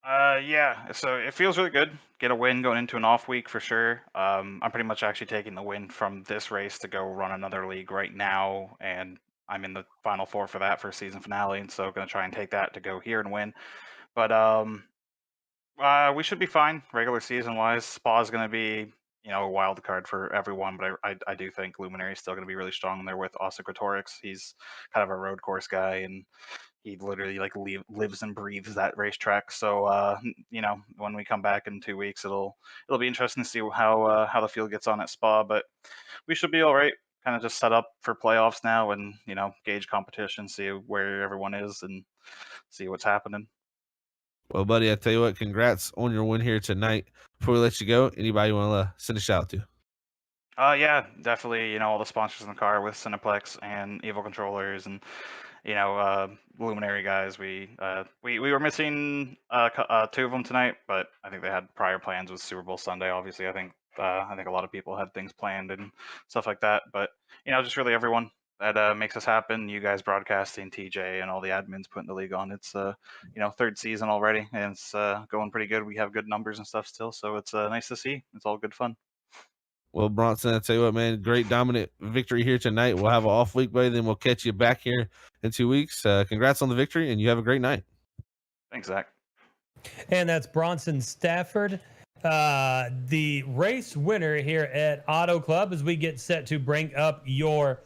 Yeah, so it feels really good. Get a win going into an off week for sure. I'm pretty much actually taking the win from this race to go run another league right now, and I'm in the final 4 for that for season finale, and so going to try and take that to go here and win. But we should be fine regular season wise. Spa is going to be a wild card for everyone, but I do think Luminary is still going to be really strong there with Ossigratorix. He's kind of a road course guy, and he literally like lives and breathes that racetrack. So when we come back in 2 weeks, it'll be interesting to see how the field gets on at Spa. But we should be all right. Kind of just set up for playoffs now, and gauge competition, see where everyone is, and see what's happening. Well, buddy, I tell you what, congrats on your win here tonight. Before we let you go, anybody you want to send a shout out to? Yeah, definitely. All the sponsors in the car with Cineplex and Evil Controllers and Luminary guys. We were missing 2 of them tonight, but I think they had prior plans with Super Bowl Sunday. Obviously, I think a lot of people had things planned and stuff like that. But just really everyone that makes us happen. You guys broadcasting, TJ, and all the admins putting the league on. It's 3rd season already, and it's going pretty good. We have good numbers and stuff still, so it's nice to see. It's all good fun. Well, Bronson, I tell you what, man, great dominant victory here tonight. We'll have an off week, buddy. Then we'll catch you back here in 2 weeks. Congrats on the victory, and you have a great night. Thanks, Zach. And that's Bronson Stafford, the race winner here at Auto Club, as we get set to bring up your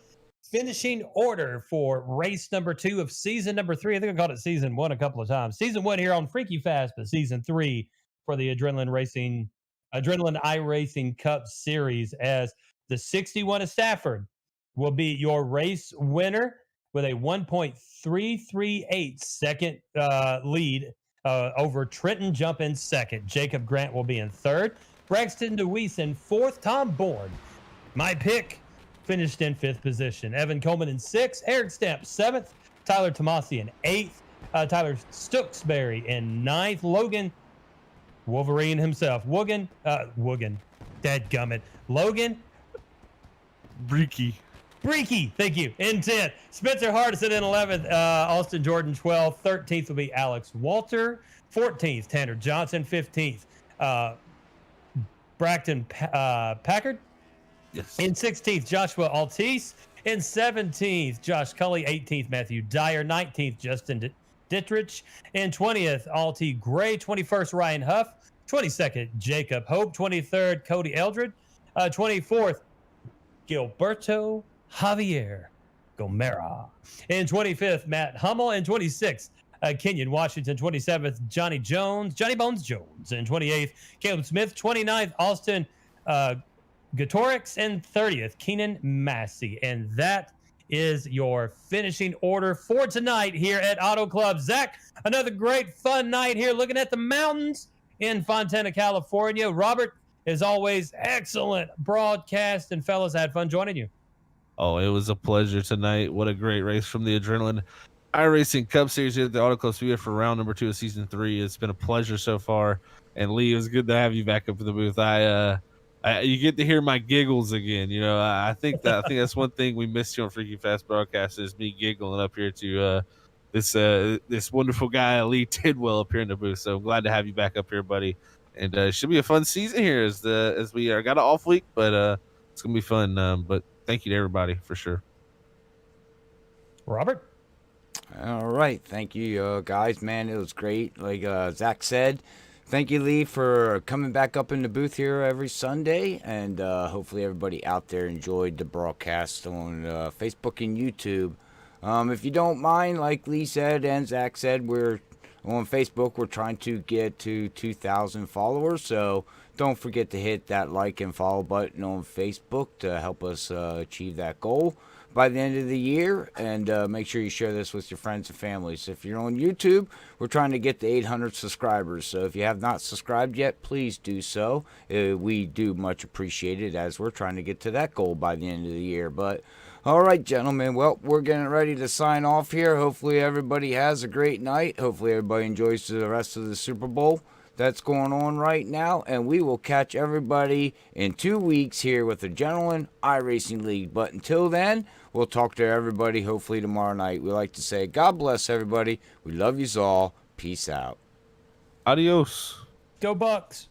finishing order for race number 2 of season number 3. I think I called it season 1 a couple of times. Season 1 here on Freaky Fast, but season 3 for the Adrenaline iRacing Cup Series, as the 61 of Stafford will be your race winner with a 1.338 second lead over Trenton Jump in second. Jacob Grant will be in third. Braxton DeWeese in fourth. Tom Bourne, my pick, finished in 5th position. Evan Coleman in 6th. Eric Stamp 7th. Tyler Tomasi in 8th. Tyler Stooksbury in 9th. Logan Wolverine himself. Dadgummit. Logan Breaky, thank you, in 10th. Spencer Hardison in 11th. Austin Jordan 12th. 13th will be Alex Walter. 14th, Tanner Johnson. 15th, Braxton Packard. yes. In 16th, Joshua Altice. In 17th, Josh Cully. 18th, Matthew Dyer. 19th, Justin Dittrich. In 20th, Alti Gray. 21st, Ryan Huff. 22nd, Jacob Hope. 23rd, Cody Eldred. 24th, Gilberto Javier Gomera. In 25th, Matt Hummel. In 26th, Kenyon Washington. 27th, Johnny Bones Jones. In 28th, Caleb Smith. 29th, Austin Gatorix. And 30th, Keenan Massey. And that is your finishing order for tonight here at Auto Club. Zach, another great fun night here looking at the mountains in Fontana, California. Robert, as always, excellent broadcast. And fellas, I had fun joining you. Oh, it was a pleasure tonight. What a great race from the Adrenaline iRacing Cup Series here at the Auto Club Studio for round number 2 of season 3. It's been a pleasure so far. And Lee, it was good to have you back up in the booth. You get to hear my giggles again. I think that's one thing we missed you on Freaky Fast broadcast is me giggling up here to this wonderful guy Lee Tidwell up here in the booth. So I'm glad to have you back up here, buddy. And it should be a fun season here as we got an off week, but it's gonna be fun. But thank you to everybody for sure. Robert? All right. Thank you, guys. Man, it was great. Like Zach said, thank you, Lee, for coming back up in the booth here every Sunday. And hopefully everybody out there enjoyed the broadcast on Facebook and YouTube. If you don't mind, like Lee said and Zach said, we're On Facebook, we're trying to get to 2,000 followers, so don't forget to hit that like and follow button on Facebook to help us achieve that goal by the end of the year. And make sure you share this with your friends and families. If you're on YouTube, we're trying to get to 800 subscribers, so if you have not subscribed yet, please do so. We do much appreciate it, as we're trying to get to that goal by the end of the year. But all right, gentlemen, well, we're getting ready to sign off here. Hopefully everybody has a great night. Hopefully everybody enjoys the rest of the Super Bowl that's going on right now, and we will catch everybody in 2 weeks here with the Gentleman iRacing League. But until then, we'll talk to everybody hopefully tomorrow night. We like to say, God bless everybody. We love yous all. Peace out. Adios. Go Bucks.